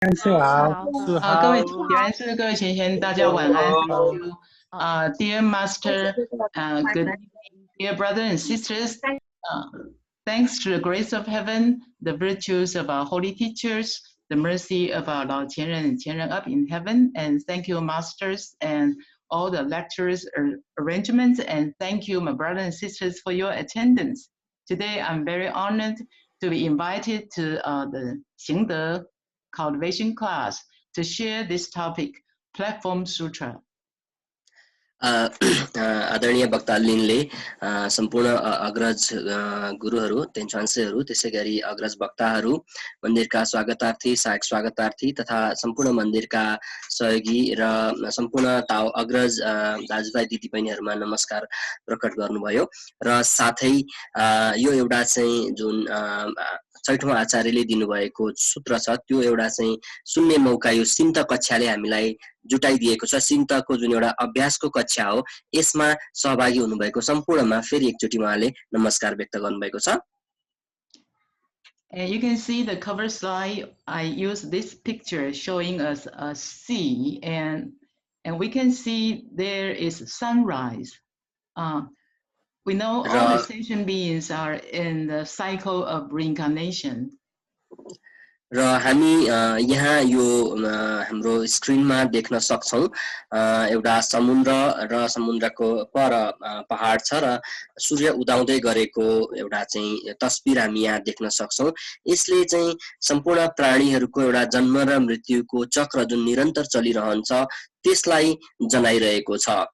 干事好，各位点燃师、各位贤贤，大家晚安。Thank you, dear Master, good evening, dear brothers and sisters. Thanks to the grace of heaven, the virtues of our holy teachers, the mercy of our Lao Qianren and Qianren up in heaven, and thank you, masters, and all the lectures arrangements, and thank you, my brothers and sisters, for your attendance. Today, I'm very honored to be invited to the Xingde cultivation class to share this topic, Platform Sutra. आदरणीय वक्ता लिनले सम्पूर्ण अग्रज गुरुहरू तेन्चान्सेहरू त्यसैगरी अग्रज वक्ताहरू मन्दिरका स्वागतार्थी सहायक स्वागतार्थी तथा सम्पूर्ण मन्दिरका सहयोगी र सम्पूर्ण ताउ अग्रज दाजुभाइ दिदीबहिनीहरुमा नमस्कार प्रकट गर्नुभयो र साथै यो एउटा चाहिँ जुन छैठौं आचार्यले दिनुभएको सूत्र छ त्यो एउटा चाहिँ सुन्ने मौका यो सिन्त कक्षाले हामीलाई जुटाइदिएको छ। सिन्तको जुन एउटा अभ्यासको कक्षा हो यसमा सहभागी हुनुभएको सम्पूर्णमा फेरि एकचोटी उहाँले नमस्कार व्यक्त गर्नुभएको छ। And you can see the cover slide. I use this picture showing us a sea, and we can see there is sunrise. We know all the sentient beings are in the cycle of reincarnation. र हामी यहाँ यो हाम्रो स्क्रिनमा देख्न सक्छौं एउटा समुद्र र समुद्रको पर पहाड छ र सूर्य उदाउँदै गरेको एउटा चाहिँ तस्बिर हामी यहाँ देख्न सक्छौं। यसले चाहिँ सम्पूर्ण प्राणीहरूको एउटा जन्म र मृत्युको चक्र जुन निरन्तर चलिरहन्छ त्यसलाई जनाइरहेको छ।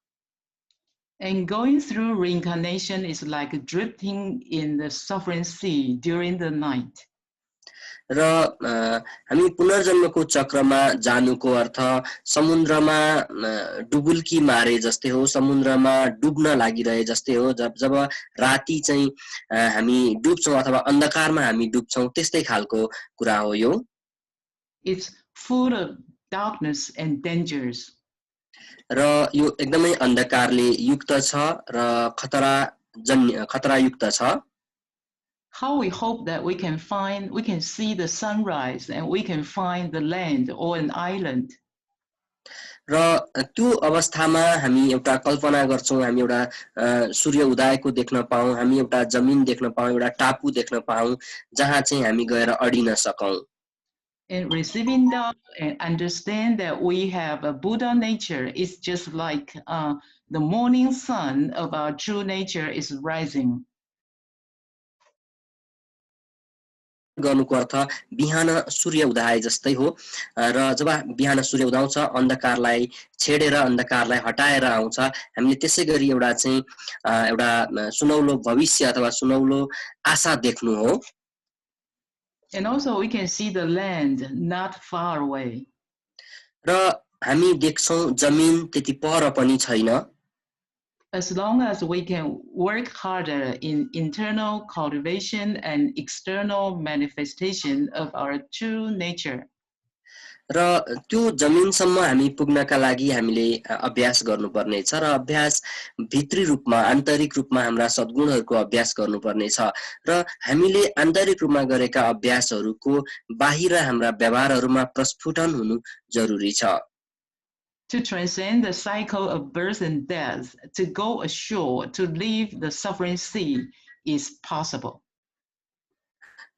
And going through reincarnation is like drifting in the suffering sea during the night. र हामी पुनर्जन्मको चक्रमा जानुको अर्थ समुद्रमा डुबुल्की मारे जस्तै हो, समुद्रमा डुब्न लागिरहे जस्तै हो। जब राति चाहिँ हामी डुब्छौं अथवा अन्धकारमा हामी डुब्छौं त्यस्तै खालको कुरा हो यो। It's full of darkness and dangers. र यो एकदमै अन्धकारले युक्त छ र खतरा युक्त छ। How we hope that we can see the sunrise and we can find the land or an island. र त्यो अवस्थामा हामी एउटा कल्पना गर्छौं, हामी एउटा सूर्य उदयको देख्न पाऊँ, हामी एउटा जमिन देख्न पाऊँ, एउटा टापु देख्न पाऊँ जहाँ चाहिँ हामी गएर अडिन सकौं। And receiving that and understand that we have a Buddha nature is just like the morning sun of our true nature is rising. गर्नुको अर्थ बिहान सूर्य उदय जस्तै हो र जब बिहान सूर्य उदाउँछ अन्धकारलाई छेडेर अन्धकारलाई हटाएर आउँछ हामीले त्यसैगरी एउटा चाहिँ एउटा सुनौलो भविष्य अथवा सुनौलो आशा देख्नु हो। And also we can see the land not far away. र हामी देख्छौं जमिन त्यति पर पनि छैन। As long as we can work harder in internal cultivation and external manifestation of our true nature. र त्यो जमिनसम्म हामी पुग्नका लागि हामीले अभ्यास गर्नुपर्ने छ र अभ्यास भित्री रूपमा आन्तरिक रूपमा हाम्रा सद्गुणहरूको अभ्यास गर्नुपर्ने छ र हामीले आन्तरिक रूपमा गरेका अभ्यासहरूको बाहिर हाम्रा व्यवहारहरूमा प्रस्फुटन हुनु जरुरी छ। To transcend the cycle of birth and death, to go ashore, to leave the suffering sea is possible.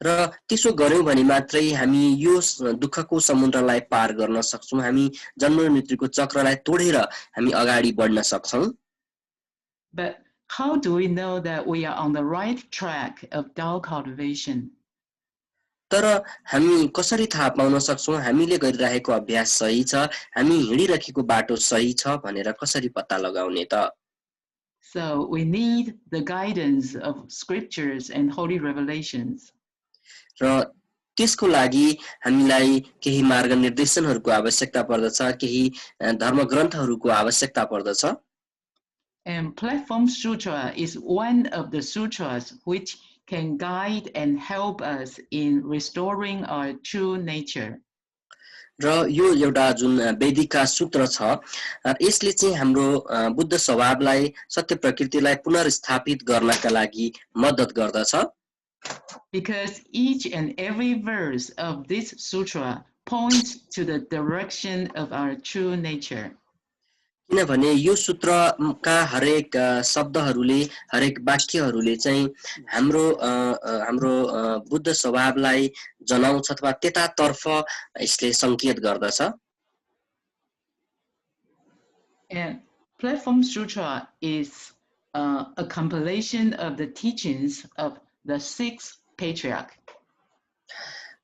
र त्यसो गर्यौं भने मात्रै हामी यो दुःखको समुद्रलाई पार गर्न सक्छौं, हामी जन्म र मृत्युको चक्रलाई तोडेर हामी अगाडि बढ्न सक्छौं। But how do we know that we are on the right track of Tao cultivation? तर हामी कसरी थाहा पाउन सक्छौं हामीले गरिरहेको अभ्यास सही छ, हामी हिँडिरहेको बाटो सही छ भनेर कसरी पत्ता लगाउने त? So we need the guidance of scriptures and holy revelations. र त्यसको लागि हामीलाई केही मार्ग निर्देशनहरूको आवश्यकता पर्दछ, केही धर्म ग्रन्थहरूको आवश्यकता पर्दछ। And Platform Sutra is one of the sutras which can guide and help us in restoring our true nature. र यो एउटा जुन वैदिकका सूत्र छ यसले चाहिँ हाम्रो बुद्ध स्वभावलाई सत्य प्रकृतिलाई पुनर्स्थापित गर्नका लागि मद्दत गर्दछ। Because each and every verse of this sutra points to the direction of our true nature. किनभने यो सूत्रका हरेक शब्दहरूले हरेक वाक्यहरूले चाहिँ हाम्रो हाम्रो बुद्ध स्वभावलाई जनाउँछ अथवा त्यतातर्फ यसले संकेत गर्दछ. And Platform Sutra is a compilation of the teachings of the six patriarchs.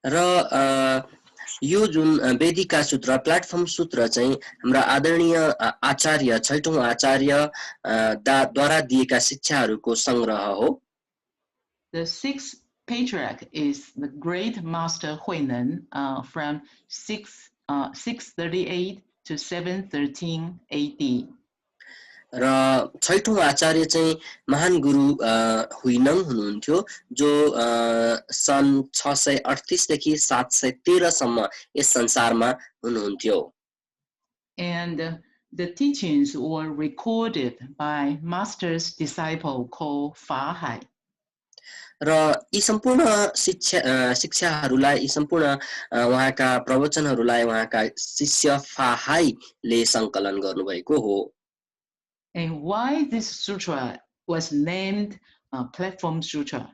र यो जुन वेदिका सूत्र प्लेटफर्म सूत्र चाहिँ हाम्रा आदरणीय आचार्य छैटौं आचार्य द्वारा दिएका शिक्षाहरूको संग्रह हो. The sixth patriarch is the great master Huinan from 638 to 713 AD. र छैटौं आचार्य चाहिँ महान गुरु हुइनङ हुनुहुन्थ्यो जो सन् 638 देखि 713 सम्म यस संसारमा हुनुहुन्थ्यो. And the teachings were recorded by master's disciple called Fa Hai. र यी सम्पूर्ण शिक्षाहरूलाई यी सम्पूर्ण उहाँका प्रवचनहरूलाई उहाँका शिष्य फाहाईले संकलन गर्नुभएको हो. And why this sutra was named Platform Sutra?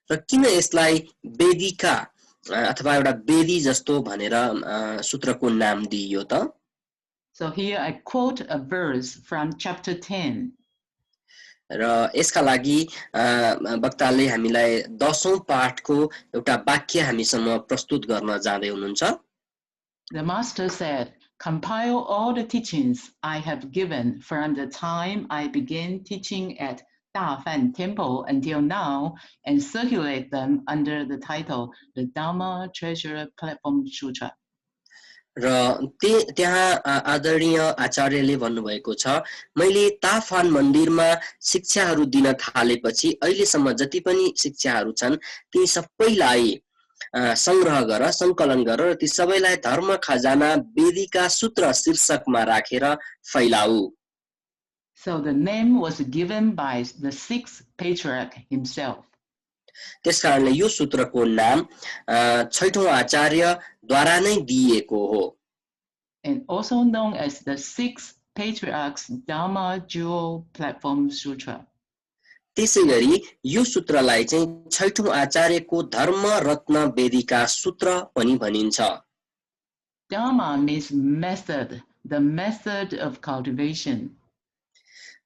र किन यसलाई वेदिका अथवा एउटा वेदी जस्तो भनेर सूत्रको नाम दिइयो त? So here I quote a verse from chapter 10. र यसका लागि वक्ताले हामीलाई 10औं पाठको एउटा वाक्य हामीसम्म प्रस्तुत गर्न जाँदै हुनुहुन्छ. The master said, compile all the teachings I have given from the time I began teaching at Dafan Temple until now and circulate them under the title the Dharma Treasure Platform Sutra. र त्यहाँ आदरणीय आचार्यले भन्नुभएको छ, मैले ताफान मन्दिरमा शिक्षाहरू दिन थालेपछि अहिलेसम्म जति पनि शिक्षाहरू छन् ती सबैलाई संग्रह गर संकलन गर र ती सबैलाई धर्म खजाना वेदिका सूत्र शीर्षकमा राखेर फैलाऊ. So the name was given by the sixth patriarch himself. त्यसकारणले यो सूत्रको नाम छैटौं आचार्यद्वारा नै दिइएको हो. And also known as the sixth patriarch's Dharma Jewel Platform Sutra. त्यसैगरी यो सूत्रलाई चाहिँ छैटौं आचार्यको धर्म रत्न वेदिका सूत्र पनि भनिन्छ. Dharma means method, the method of cultivation.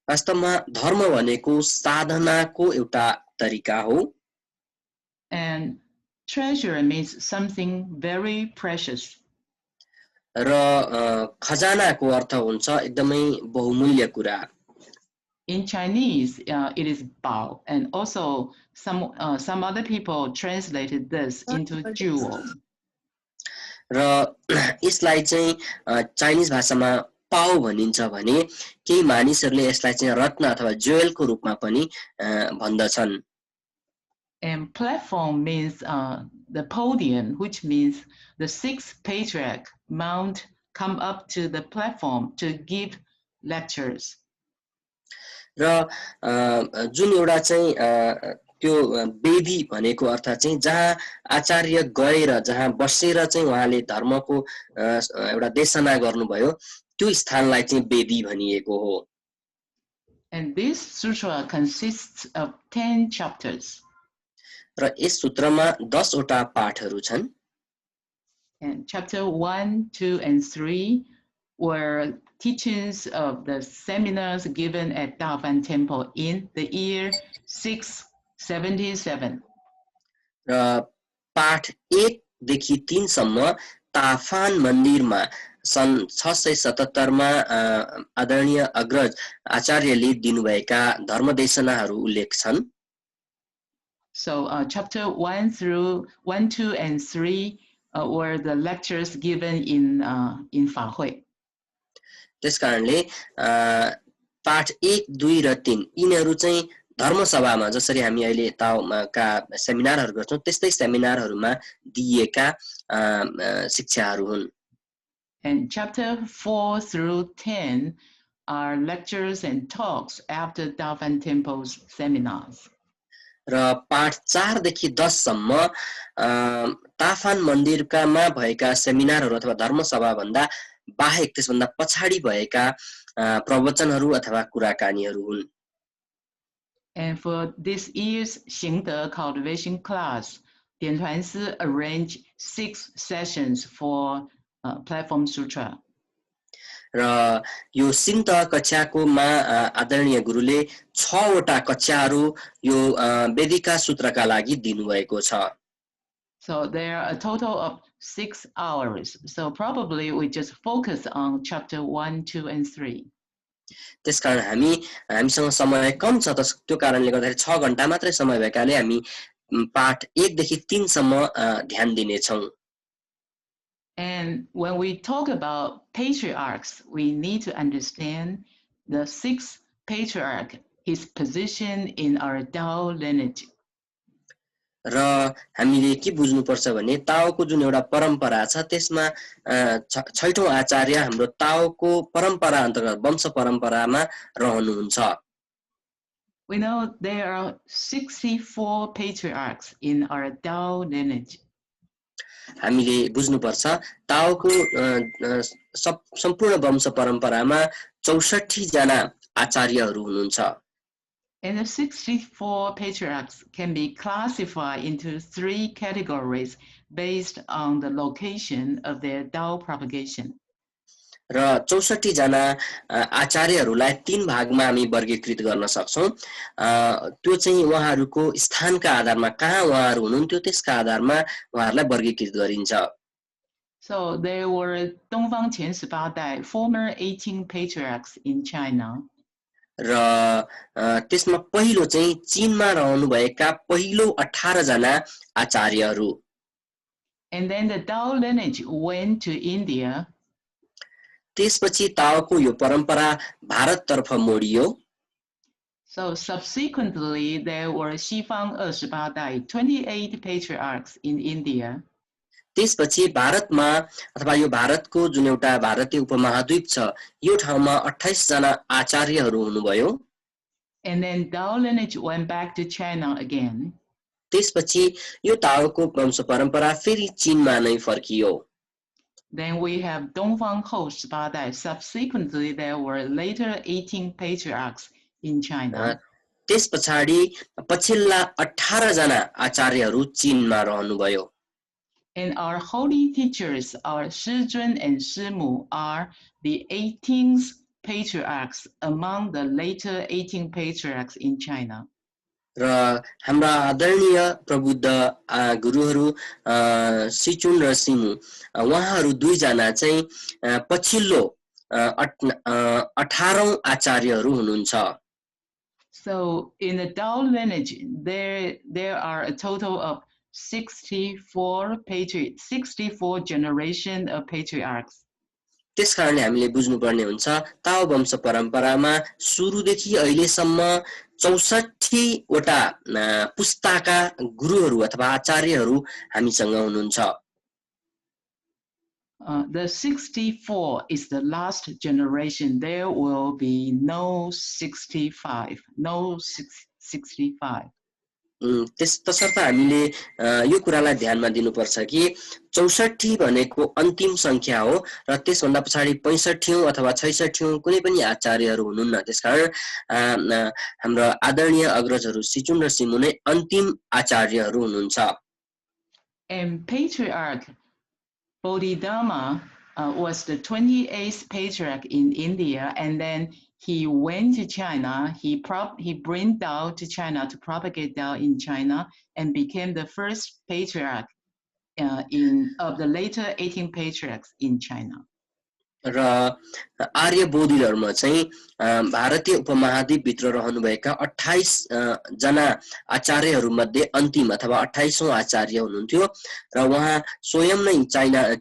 वास्तवमा धर्म भनेको साधनाको एउटा तरिका हो. And treasure means something very precious. र खजानाको अर्थ हुन्छ एकदमै बहुमूल्य कुरा. In Chinese, it is bao, and also some other people translated this into jewel. र यसलाई चाहिँ चाइनिज भाषामा पाओ भनिन्छ भने केही मानिसहरूले यसलाई चाहिँ रत्न अथवा ज्वेलको रूपमा पनि भन्दछन्. And platform means the podium, which means the sixth patriarch come up to the platform to give lectures. र जुन एउटा चाहिँ त्यो वेदी भनेको अर्थ चाहिँ जहाँ आचार्य गएर जहाँ बसेर चाहिँ उहाँले धर्मको एउटा देशना गर्नुभयो त्यो स्थानलाई चाहिँ वेदी भनिएको हो. And this sutra consists of 10 chapters. र यस सूत्रमा 10 वटा पाठहरू छन्. And chapter 1, 2, and 3 were teachings of the seminars given at Dafan Temple in the year 677. र पाठ 1 देखि 3 सम्म ताफान मन्दिरमा सन् 677 मा आदरणीय अग्रज आचार्यले दिनुभएका धर्मदेशनाहरू उल्लेख छन्. So chapter 1, 2, and 3 were the lectures given in Fahui. त्यसकारणले पाठ 1, 2 र 3 यिनीहरू चाहिँ धर्मसभामा जसरी हामी अहिले ताओका सेमिनारहरू गर्छौं त्यस्तै सेमिनारहरूमा दिएका शिक्षाहरू हुन्. And chapter 4 through 10 are lectures and talks after Dafan Temple's seminars. र पाठ 4 देखि 10 सम्म ताफान मन्दिरकामा भएका सेमिनारहरू अथवा धर्मसभा भन्दा बाहेक त्यसभन्दा पछाडी भएका प्रवचनहरू अथवा कुराकानीहरू हुन्। And for this year's 行德 cultivation class, 点传师 arranged 6 sessions for Platform Sutra. र यो सिन्त कक्षाको आदरणीय गुरुले 6 वटा कक्षाहरू यो वेदिका सूत्रका लागि दिनुभएको छ। So there are a total of 6 hours. So probably we just focus on chapter 1, 2, and 3. त्यसकारण हामीसँग समय कम छ, त्यो कारणले गर्दाखेरि 6 घण्टा मात्रै समय भएकाले हामी पाठ 1 देखि 3 सम्म ध्यान दिनेछौं। And when we talk about patriarchs, we need to understand the 6th patriarch, his position in our Tao lineage. र हामीले के बुझ्नुपर्छ भने ताओको जुन एउटा परम्परा छ त्यसमा 6औं आचार्य हाम्रो ताओको परम्परा अन्तर्गत वंश परम्परामा रहनुहुन्छ। We know there are 64 patriarchs in our Tao lineage. हामीले बुझ्नुपर्छ ताओको सम्पूर्ण वंश परम्परामा 64 जना आचार्यहरू हुनुहुन्छ। And the 64 patriarchs can be classified into 3 categories based on the location of their Tao propagation. र 64 जना आचार्यहरूलाई 3 भागमा हामी वर्गीकृत गर्न सक्छौं। त्यो चाहिँ उहाँहरूको स्थानका आधारमा कहाँ उहाँहरू हुनुहुन्थ्यो त्यसका आधारमा उहाँहरूलाई वर्गीकृत गरिन्छ। So there were Dongfang Qian 18 代 former 18 patriarchs in China. र त्यसमा पहिलो चाहिँ चीनमा रहनुभएका पहिलो 18 जना आचार्यहरू। And then the Tao lineage went to India. त्यसपछि ताओको यो परम्परा भारततर्फ मोडियो। So subsequently there were Xifang 28 代 28 patriarchs in India. त्यसपछि भारतमा अथवा यो भारतको जुन एउटा भारतीय उपमहाद्वीप छ यो ठाउँमा 28 जना आचार्यहरू हुनुभयो। And then Tao lineage went back to China again. त्यसपछि यो ताओको वंश परम्परा फेरि चीनमा नै फर्कियो। Then we have Dongfang Hou 18 代 subsequently there were later 18 patriarchs in China. त्यसपछि पछिल्ला 18 जना आचार्यहरू चीनमा रहनुभयो। And our holy teachers, our Shizhen and Shimu, are the 18th patriarchs among the later 18 patriarchs in China. र हाम्रा आदरणीय प्रबुद्ध गुरुहरू सिचुन र सिमु उहाँहरू 2 जना चाहिँ पछिल्लो 18औं आचार्यहरू हुनुहुन्छ। So in the Tao lineage there are a total of 64 generation of patriarchs. त्यसकारणले हामीले बुझ्नुपर्ने हुन्छ ताओ वंश परम्परामा सुरुदेखि अहिलेसम्म 64 वटा पुस्ताका गुरुहरू अथवा आचार्यहरू हामीसँग हुनुहुन्छ। The 64 is the last generation. There will be no 65, no 65. त्यसतर्फ हामीले यो कुरालाई ध्यानमा दिनुपर्छ कि 64 भनेको अन्तिम संख्या हो र त्यसभन्दा पछाडी 65औं अथवा 66औं कुनै पनि आचार्यहरू हुनुहुन्न। त्यसकारण हाम्रो आदरणीय अग्रजहरू सिचुन र सिमु नै अन्तिम आचार्यहरू हुनुहुन्छ। And patriarch Bodhidharma was the 28th patriarch in India, and then he went to China. He brought Tao to China to propagate Tao in China, and became the first patriarch of the later 18 patriarchs in China. र आर्य बौद्ध धर्म चाहिँ भारतीय उपमहाद्वीप भित्र रहनुभएका 28 जना आचार्यहरू मध्ये अन्तिम अथवा 28औं आचार्य हुनुहुन्थ्यो र उहाँ स्वयं नै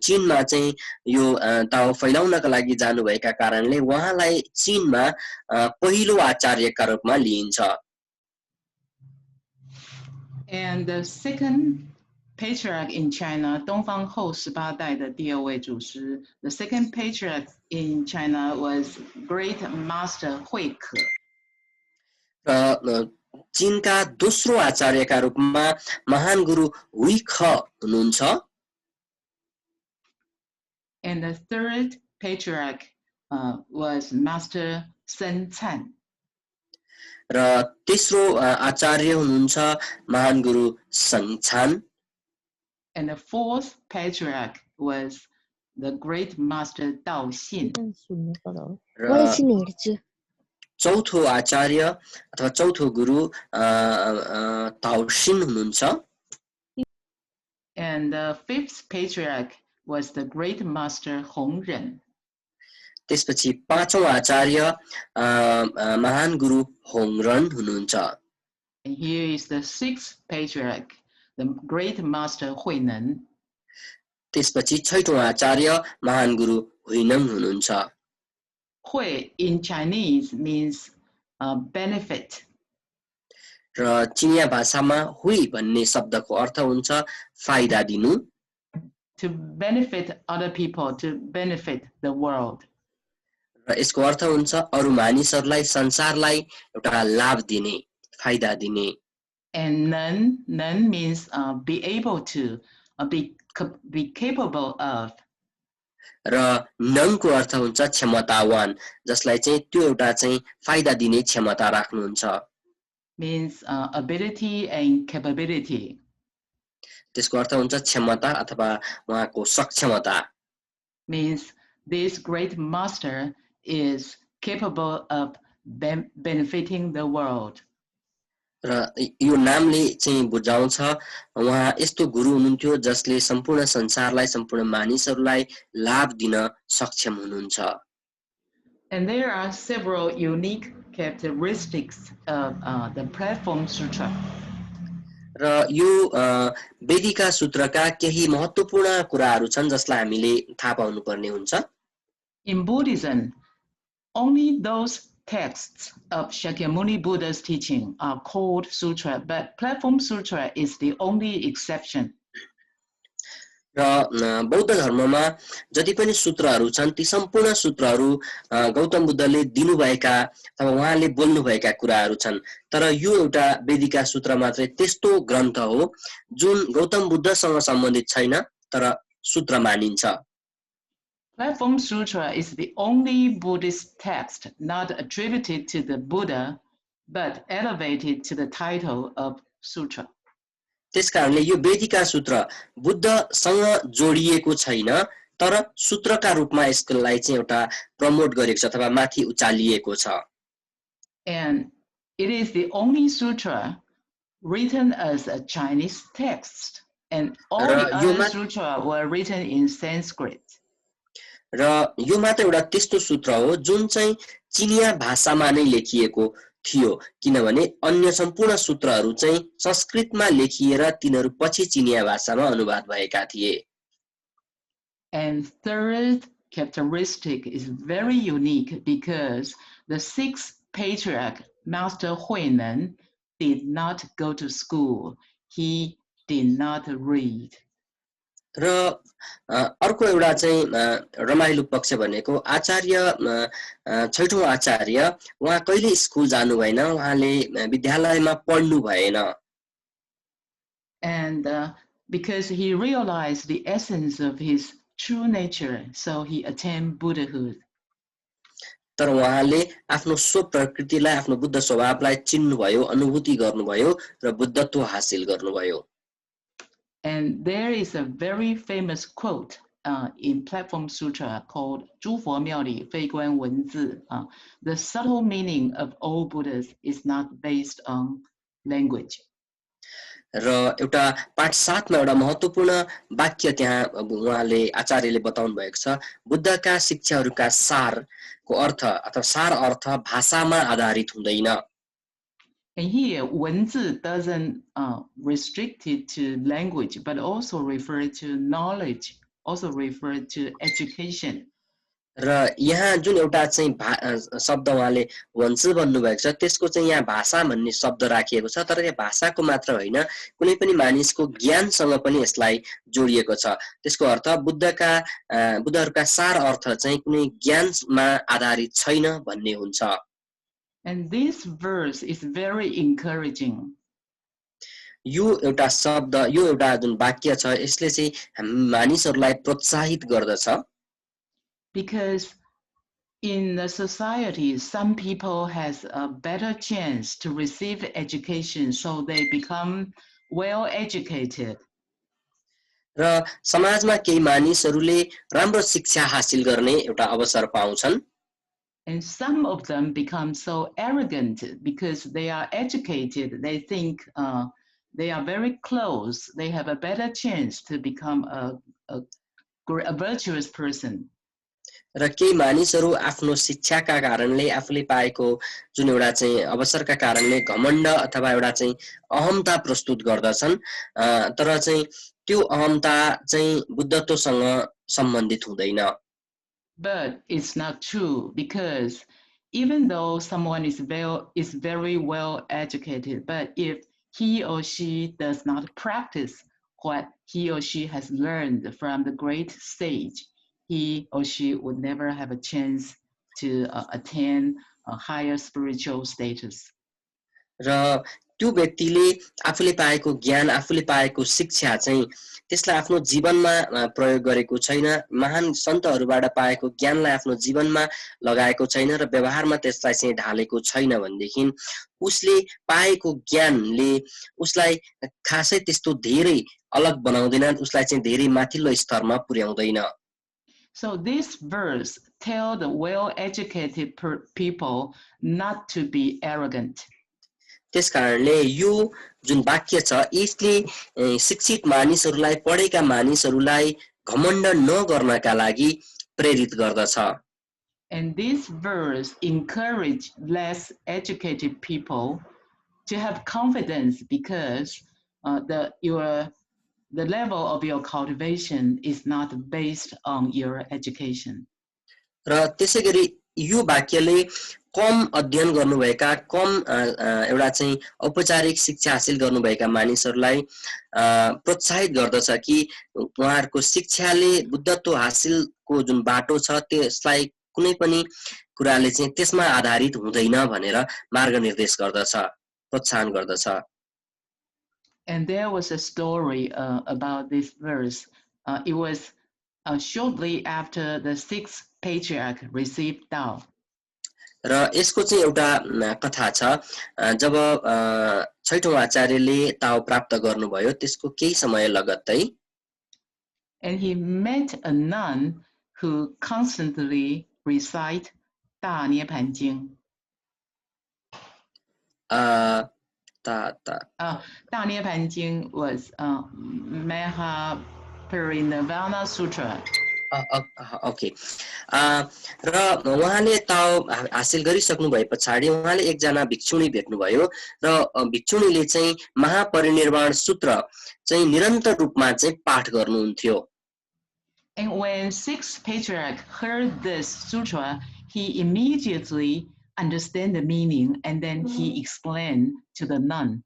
चीनमा चाहिँ यो ताओ फैलाउनका लागि जानुभएका कारणले उहाँलाई चीनमा पहिलो आचार्यका रूपमा लिइन्छ। And the second patriarch in China, Dongfang Hou 18代的第二位祖师. The second patriarch in China was Great Master Hui Ke. चीनका दोस्रो आचार्यका रूपमा महान गुरु हुई ख हुनुहुन्छ And the third patriarch was Master Sun Can. र तेस्रो आचार्य हुनुहुन्छ महान गुरु सङछान And the fourth patriarch was the great master Dao Xin. चौथो आचार्य अथवा चौथो गुरु ताओसिन हुनुहुन्छ And the fifth patriarch was the great master Hongren. त्यसपछि पाँचौं आचार्य महान गुरु होङरन हुनुहुन्छ And here is the sixth patriarch, the great master Huinan. त्यसपछि छैठौं आचार्य महान गुरु हुइनङ हुनुहुन्छ Hui in Chinese means benefit. र चिनिया भाषामा हुई भन्ने शब्दको अर्थ हुन्छ फाइदा दिनु To benefit other people, to benefit the world. र यसको अर्थ हुन्छ अरु मानिसहरुलाई संसारलाई एउटा लाभ दिने फाइदा दिने And nan means be able to, be capable of. र नङको अर्थ हुन्छ क्षमतावान जसलाई चाहिँ त्यो एउटा चाहिँ फाइदा दिने क्षमता राख्नुहुन्छ Means ability and capability. त्यसको अर्थ हुन्छ क्षमता अथवा उहाँको सक्षमता Means this great master is capable of benefiting the world. र यो नामले चाहिँ बुझाउँछ उहाँ यस्तो गुरु हुनुहुन्थ्यो जसले सम्पूर्ण संसारलाई सम्पूर्ण मानिसहरुलाई लाभ दिन सक्षम हुनुहुन्छ And there are several unique characteristics of the Platform Sutra. र यो वेदिका सूत्रका केही महत्त्वपूर्ण कुराहरू छन् जसलाई हामीले थाहा पाउनु पर्ने हुन्छ In Buddhism, only those texts of Shakyamuni Buddha's teaching are called sutra, but Platform Sutra is the only exception. र बौद्ध धर्ममा जति पनि सूत्रहरू छन् ती सम्पूर्ण सूत्रहरू गौतम बुद्धले दिनुभएका अथवा उहाँले बोल्नु भएका कुराहरू छन् तर यो एउटा वेदिका सूत्र मात्रै त्यस्तो ग्रन्थ हो जुन गौतम बुद्धसँग सम्बन्धित छैन तर सूत्र मानिन्छ Platform Sutra is the only Buddhist text not attributed to the Buddha, but elevated to the title of Sutra. त्यसकारणले यो वेदिका सूत्र बुद्धसँग जोडिएको छैन तर सूत्रका रूपमा यसलाई चाहिँ एउटा प्रमोट गरेको छ अथवा माथि उचालिएको छ And it is the only sutra written as a Chinese text, and all the other sutra were written in Sanskrit. र यो मात्र एउटा त्यस्तो सूत्र हो जुन चाहिँ चिनिया भाषामा नै लेखिएको थियो किनभने अन्य सम्पूर्ण सूत्रहरू चाहिँ संस्कृतमा लेखिएर तिनीहरू पछि चिनिया भाषामा अनुवाद भएका थिए And third characteristic is very unique because the sixth patriarch, Master Huinan, did not go to school. He did not read. र अर्को एउटा चाहिँ रमाइलो पक्ष भनेको आचार्य छैठौं आचार्य उहाँ कहिले स्कुल जानु भएन उहाँले विद्यालयमा पढ्नु भएन And because he realized the essence of his true nature, so he attained Buddhahood. तर उहाँले आफ्नो स्व प्रकृतिलाई आफ्नो बुद्ध स्वभावलाई चिन्नुभयो अनुभूति गर्नुभयो र बुद्धत्व हासिल गर्नुभयो And there is a very famous quote in Platform Sutra called 诸佛妙理非观文字. The subtle meaning of all Buddhas is not based on language. र एउटा पाठ 7 मा एउटा महत्त्वपूर्ण वाक्य त्यहाँ उहाँले आचार्यले बताउनु भएको छ बुद्धका शिक्षाहरूका सारको अर्थ अथवा सार अर्थ भाषामा आधारित हुँदैन And here, 文字 doesn't restrict it to language, but also refer to knowledge, also refer to education. र यहाँ जुन एउटा चाहिँ शब्द उहाँले वंश भन्नु भएको छ त्यसको चाहिँ यहाँ भाषा भन्ने शब्द राखिएको छ तर यो भाषाको मात्र होइन कुनै पनि मानिसको ज्ञानसँग पनि यसलाई जोडिएको छ त्यसको अर्थ बुद्धहरूका सार अर्थ चाहिँ कुनै ज्ञानमा आधारित छैन भन्ने हुन्छ And this verse is very encouraging. यो एउटा शब्द यो एउटा जुन वाक्य छ यसले चाहिँ मानिसहरूलाई प्रोत्साहित गर्दछ Because in the society, some people has a better chance to receive education, so they become well educated. र समाजमा केही मानिसहरूले राम्रो शिक्षा हासिल गर्ने एउटा अवसर पाउँछन् And some of them become so arrogant because they are educated. They think they are very close. They have a better chance to become a virtuous person. र केही मानिसहरू आफ्नो शिक्षाका कारणले आफूले पाएको जुन एउटा चाहिँ अवसरका कारणले घमण्ड अथवा एउटा चाहिँ अहमता प्रस्तुत गर्दछन् तर चाहिँ त्यो अहमता चाहिँ बुद्धत्वसँग सम्बन्धित हुँदैन But it's not true, because even though someone is very well educated, but if he or she does not practice what he or she has learned from the great sage, he or she would never have a chance to attain a higher spiritual status. र त्यो व्यक्तिले आफूले पाएको ज्ञान आफूले पाएको शिक्षा चाहिँ त्यसलाई आफ्नो जीवनमा प्रयोग गरेको छैन महान सन्तहरूबाट पाएको ज्ञानलाई आफ्नो जीवनमा लगाएको छैन र व्यवहारमा त्यसलाई चाहिँ ढालेको छैन भनेदेखि उसले पाएको ज्ञानले उसलाई खासै त्यस्तो धेरै अलग बनाउँदैन उसलाई चाहिँ धेरै माथिल्लो स्तरमा पुर्याउँदैन So this verse tells the well-educated people not to be arrogant. त्यसकारणले यो जुन वाक्य छ यसले शिक्षित मानिसहरूलाई पढेका मानिसहरूलाई घमण्ड नगर्नका लागि प्रेरित गर्दछ And this verse encourages less educated people to have confidence, because the level of your cultivation is not based on your education. र त्यसैगरी यो वाक्यले कम अध्ययन गर्नुभएका कम एउटा चाहिँ औपचारिक शिक्षा हासिल गर्नुभएका मानिसहरूलाई प्रोत्साहित गर्दछ कि उहाँहरूको शिक्षाले बुद्धत्व हासिलको जुन बाटो छ त्यसलाई कुनै पनि कुराले चाहिँ त्यसमा आधारित हुँदैन भनेर मार्गनिर्देश गर्दछ प्रोत्साहन गर्दछ And there was a story about this verse. It was shortly after the sixth patriarch received Tao. र यसको चाहिँ एउटा कथा छ जब छैठौं आचार्यले ताओ प्राप्त गर्नुभयो त्यसको केही समय लगत्तै And he met a nun who constantly recite 大涅盘经 大涅盘经 was Mahaparinirvana Sutra. Okay र उहाँले ताओ हासिल गरिसक्नु भए पछाडि उहाँले एकजना भिक्षुणी भेट्नुभयो र भिक्षुणीले चाहिँ महापरिनिर्वाण सूत्र चाहिँ निरन्तर रूपमा चाहिँ पाठ गर्नुहुन्थ्यो And when sixth patriarch heard this sutra, he immediately understood the meaning, and then he explained to the nun.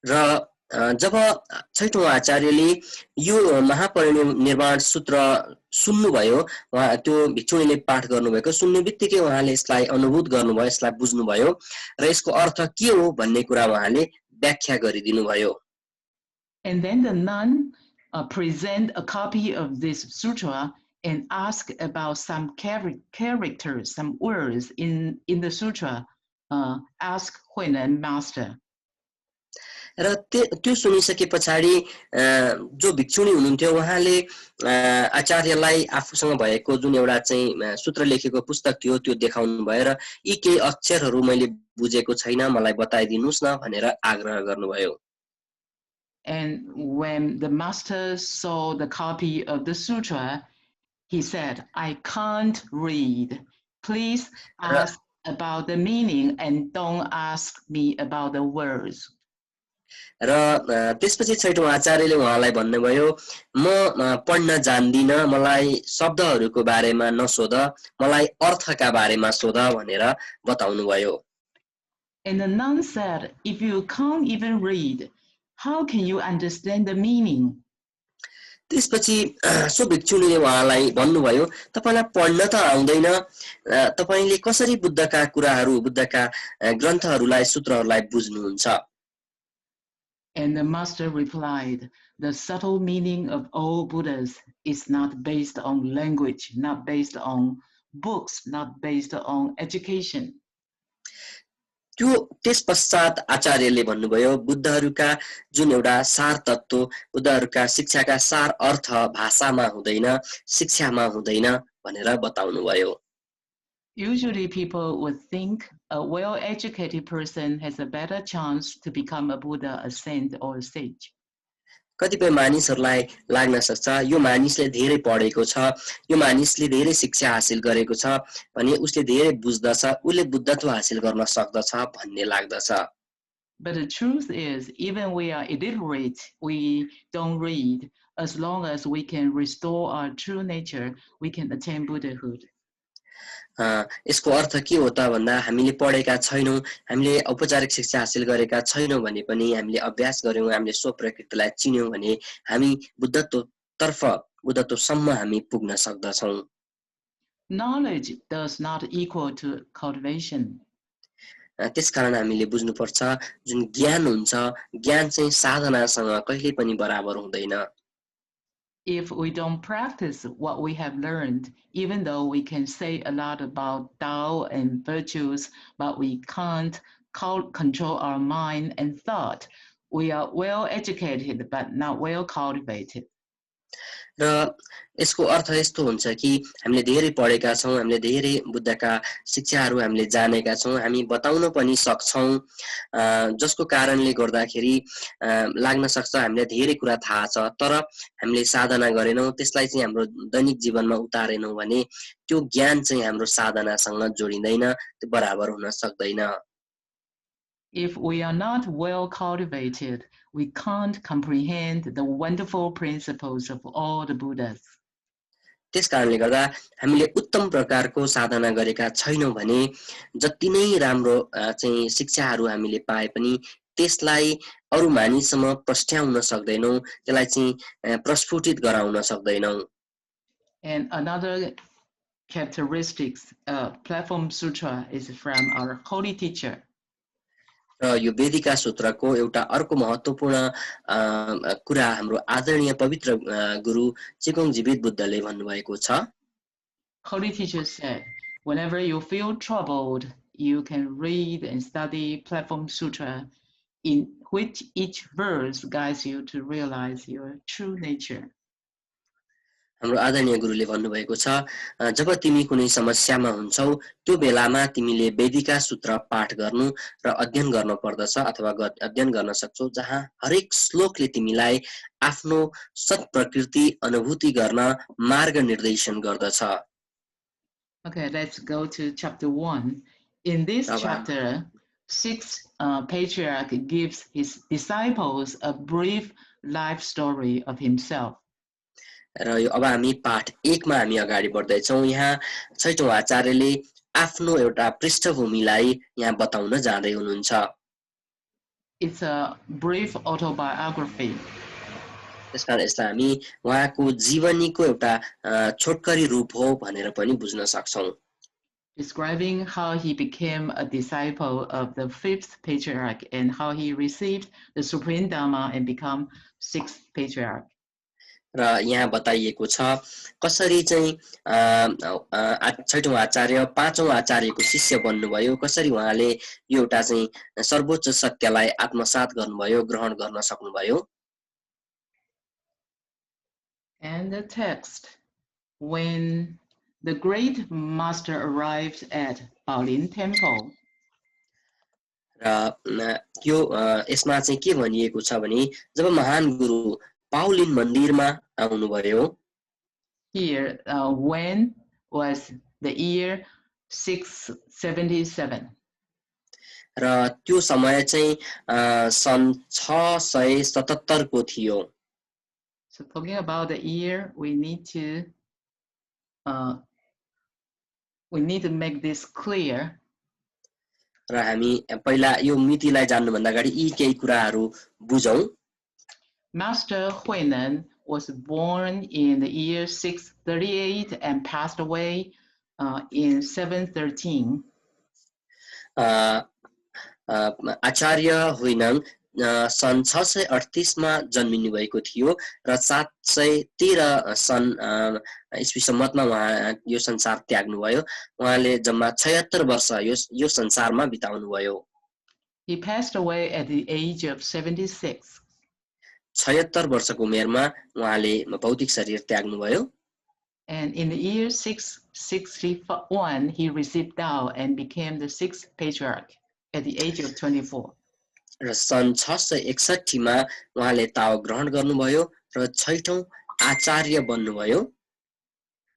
र जब छैठौं आचार्यले यो महापरिनिर्वाण सूत्र सुन्नुभयो उहाँ त्यो भिक्षुणीले पाठ गर्नुभएको सुन्नेबित्तिकै उहाँले यसलाई अनुभूत गर्नुभयो यसलाई बुझ्नुभयो र यसको अर्थ के हो भन्ने कुरा उहाँले व्याख्या गरिदिनु भयो And then the nun present a copy of this sutra and ask about some characters, some words in the sutra. Ask Huinan master. र त्यो सुनिसके पछाडि जो भिक्षुणी हुनुहुन्थ्यो उहाँले आचार्यलाई आफूसँग भएको जुन एउटा चाहिँ सूत्र लेखेको पुस्तक थियो त्यो देखाउनु भयो र यी केही अक्षरहरू मैले बुझेको छैन मलाई बताइदिनुस् न भनेर आग्रह गर्नुभयो And when the master saw the copy of the sutra, he said, I can't read. Please ask about the meaning and don't ask me about the words. र त्यसपछि छैठौं आचार्यले उहाँलाई भन्नुभयो म पढ्न जान्दिन मलाई शब्दहरूको बारेमा नसोध मलाई अर्थका बारेमा सोध भनेर बताउनु भयो And the nun said, if you can't even read, how can you understand the meaning? त्यसपछि सो भिक्षुनीले उहाँलाई भन्नुभयो तपाईलाई पढ्न त आउँदैन तपाईले कसरी बुद्धका कुराहरू बुद्धका ग्रन्थहरूलाई सूत्रहरूलाई बुझ्नुहुन्छ And the master replied, the subtle meaning of all Buddhas is not based on language, not based on books, not based on education. त्यसपश्चात आचार्यले भन्नुभयो बुद्धहरूका जुन एउटा सार तत्व बुद्धहरूका शिक्षाका सार अर्थ भाषामा हुँदैन शिक्षामा हुँदैन भनेर बताउनुभयो Usually people would think a well-educated person has a better chance to become a Buddha, a saint, or a sage. कतिपय मानिसहरूलाई लाग्न सक्छ यो मानिसले धेरै पढेको छ यो मानिसले धेरै शिक्षा हासिल गरेको छ भने उसले धेरै बुझ्दछ उसले बुद्धत्व हासिल गर्न सक्दछ भन्ने लाग्दछ But the truth is, even we are illiterate, we don't read. As long as we can restore our true nature, we can attain Buddhahood. यसको अर्थ के हो त भन्दा हामीले पढेका छैनौं हामीले औपचारिक शिक्षा हासिल गरेका छैनौं भने पनि हामीले अभ्यास गर्यौं हामीले स्व प्रकृतिलाई चिन्यौं भने हामी बुद्धत्वसम्म हामी पुग्न सक्दछौं Knowledge does not equal to cultivation. त्यसकारण हामीले बुझ्नुपर्छ जुन ज्ञान हुन्छ ज्ञान चाहिँ साधनासँग कहिले पनि बराबर हुँदैन If we don't practice what we have learned, even though we can say a lot about Tao and virtues, but we can't control our mind and thought, we are well educated but not well cultivated. र यसको अर्थ यस्तो हुन्छ कि हामीले धेरै पढेका छौं हामीले धेरै बुद्धका शिक्षाहरू हामीले जानेका छौं हामी बताउन पनि सक्छौं जसको कारणले गर्दाखेरि लाग्न सक्छ हामीले धेरै कुरा थाहा छ तर हामीले साधना गरेनौं त्यसलाई चाहिँ हाम्रो दैनिक जीवनमा उतारेनौं भने त्यो ज्ञान चाहिँ हाम्रो साधनासँग जोडिदैन त्यो बराबर हुन सक्दैन If we are not well cultivated, we can't comprehend the wonderful principles of all the Buddhas. त्यसकारणले गर्दा हामीले उत्तम प्रकारको साधना गरेका छैनौं भने जति नै राम्रो चाहिँ शिक्षाहरू हामीले पाए पनि त्यसलाई अरु मानिससम्म प्रस्ट्याउन सक्दैनौं त्यसलाई चाहिँ प्रस्फुटित गराउन सक्दैनौं And another characteristics platform sutra is from our holy teacher. र यो वेदिका सूत्रको एउटा अर्को महत्त्वपूर्ण कुरा हाम्रो आदरणीय पवित्र गुरु चेकोङ जीवित बुद्धले भन्नुभएको छ Holy teacher said, whenever you feel troubled, you can read and study platform sutra in which each verse guides you to realize your true nature. हाम्रो आदरणीय गुरुले भन्नुभएको छ जब तिमी कुनै समस्यामा हुन्छौ त्यो बेलामा तिमीले वेदिका सूत्र पाठ गर्नु र अध्ययन गर्न पर्दछ अथवा अध्ययन गर्न सक्छौ जहाँ हरेक श्लोकले तिमीलाई आफ्नो सत प्रकृति अनुभूति गर्न मार्ग निर्देशन गर्दछ Okay, let's go to chapter 1. In this chapter, 6 patriarch gives his disciples a brief life story of himself. र यो अब हामी पाठ 1 मा हामी अगाडि बढ्दै छौं यहाँ छैटौं आचार्यले आफ्नो एउटा पृष्ठभूमिलाई यहाँ बताउन जाँदै हुनुहुन्छ It's a brief autobiography. त्यसकारण यसलाई हामी उहाँको जीवनीको एउटा छोटकरी रूप हो भनेर पनि बुझ्न सक्छौं Describing how he became a disciple of the 5th patriarch and how he received the supreme dharma and become 6th patriarch. र यहाँ बताइएको छ कसरी चाहिँ छैटौं आचार्य पाँचौं आचार्यको शिष्य बन्नुभयो कसरी उहाँले यो एउटा चाहिँ सर्वोच्च सत्यलाई आत्मसात गर्नुभयो ग्रहण गर्न सक्नुभयो And the text, when the great master arrived at Baolin temple, र यो यसमा चाहिँ के भनिएको छ भने जब महान गुरु पाउलिन मन्दिरमा आउनुभयो here when was the year 677 र त्यो समय चाहिँ सन् 677 को थियो So talking about the year, we need to make this clear. र हामी पहिला यो मितिलाई जान्नु भन्दा अगाडि यी केही कुराहरू बुझौं Master Huinan was born in the year 638 and passed away in 713. आचार्य हुइनाङ सन् 638 मा जन्मिनु भएको थियो र 713 सन् ईस्वी सम्मतमा उहाँ यो संसार त्याग्नु भयो उहाँले जम्मा 76 वर्ष यो संसारमा बिताउनु भयो He passed away at the age of 76. 76 वर्षको उमेरमा उहाँले भौतिक शरीर त्याग्नु भयो And in the year 661 he received Tao and became the 6th patriarch at the age of 24. र सन् 661 मा उहाँले ताओ ग्रहण गर्नुभयो र 6औं आचार्य बन्नुभयो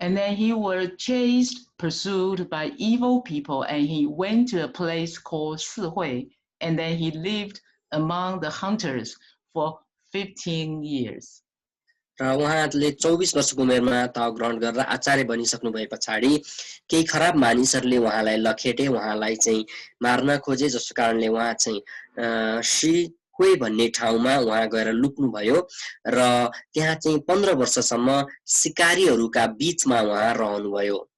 And then he was chased, pursued by evil people, and he went to a place called Sihui, and then he lived among the hunters for 15 years. र उहाँले 24 वर्षको उमेरमा ताओ ग्रहण गरेर आचार्य बनिसक्नु भए पछाडी केही खराब मानिसहरूले उहाँलाई लखेटे उहाँलाई चाहिँ मार्न खोजे जसको कारणले उहाँ चाहिँ श्री भन्ने ठाउँमा उहाँ गएर लुक्नु भयो र त्यहाँ चाहिँ 15 वर्षसम्म शिकारीहरूका बीचमा उहाँ रहनु भयो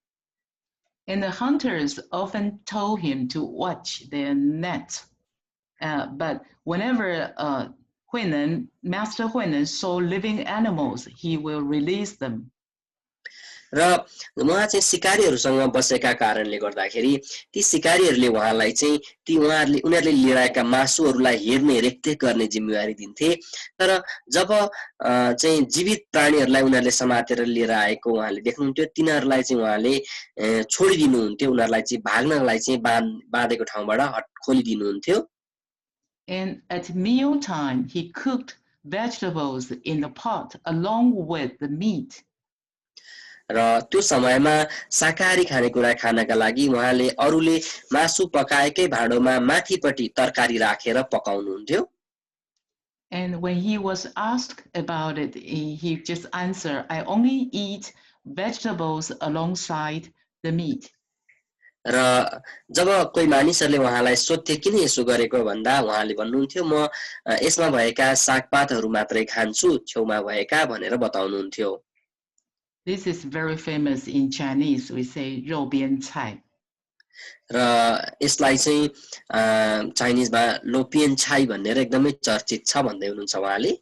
And the hunters often told him to watch their net, but whenever Master Huinan saw living animals, he will release them. र उहाँ चाहिँ शिकारीहरूसँग बसेका कारणले गर्दाखेरि ती शिकारीहरूले उहाँलाई चाहिँ उनीहरूले लिएर आएका मासुहरूलाई हेर्ने रेखदेख गर्ने जिम्मेवारी दिन्थे तर जब चाहिँ जीवित प्राणीहरूलाई उनीहरूले समातेर लिएर आएको उहाँले देख्नुहुन्थ्यो तिनीहरूलाई चाहिँ उहाँले छोडिदिनुहुन्थ्यो उनीहरूलाई चाहिँ भाग्नलाई चाहिँ बाँधेको ठाउँबाट खोलिदिनुहुन्थ्यो And at meal time he cooked vegetables in the pot along with the meat. र त्यो समयमा शाकाहारी खानेकुरा खानका लागि उहाँले अरूले मासु पकाएकै भाँडोमा माथिपट्टि तरकारी राखेर पकाउनुहुन्थ्यो And when he was asked about it, he just answered, I only eat vegetables alongside the meat. र जब कोही मानिसहरूले उहाँलाई सोध्थे किन यसो गरेको भन्दा उहाँले भन्नुहुन्थ्यो म यसमा भएका सागपातहरू मात्रै खान्छु छेउमा भएका भनेर बताउनुहुन्थ्यो This is very famous in Chinese. We say 肉边菜. र यसलाई चाहिँ चाइनिजमा लोपियन छाई भनेर एकदमै चर्चित छ भन्दै हुनुहुन्छ उहाँले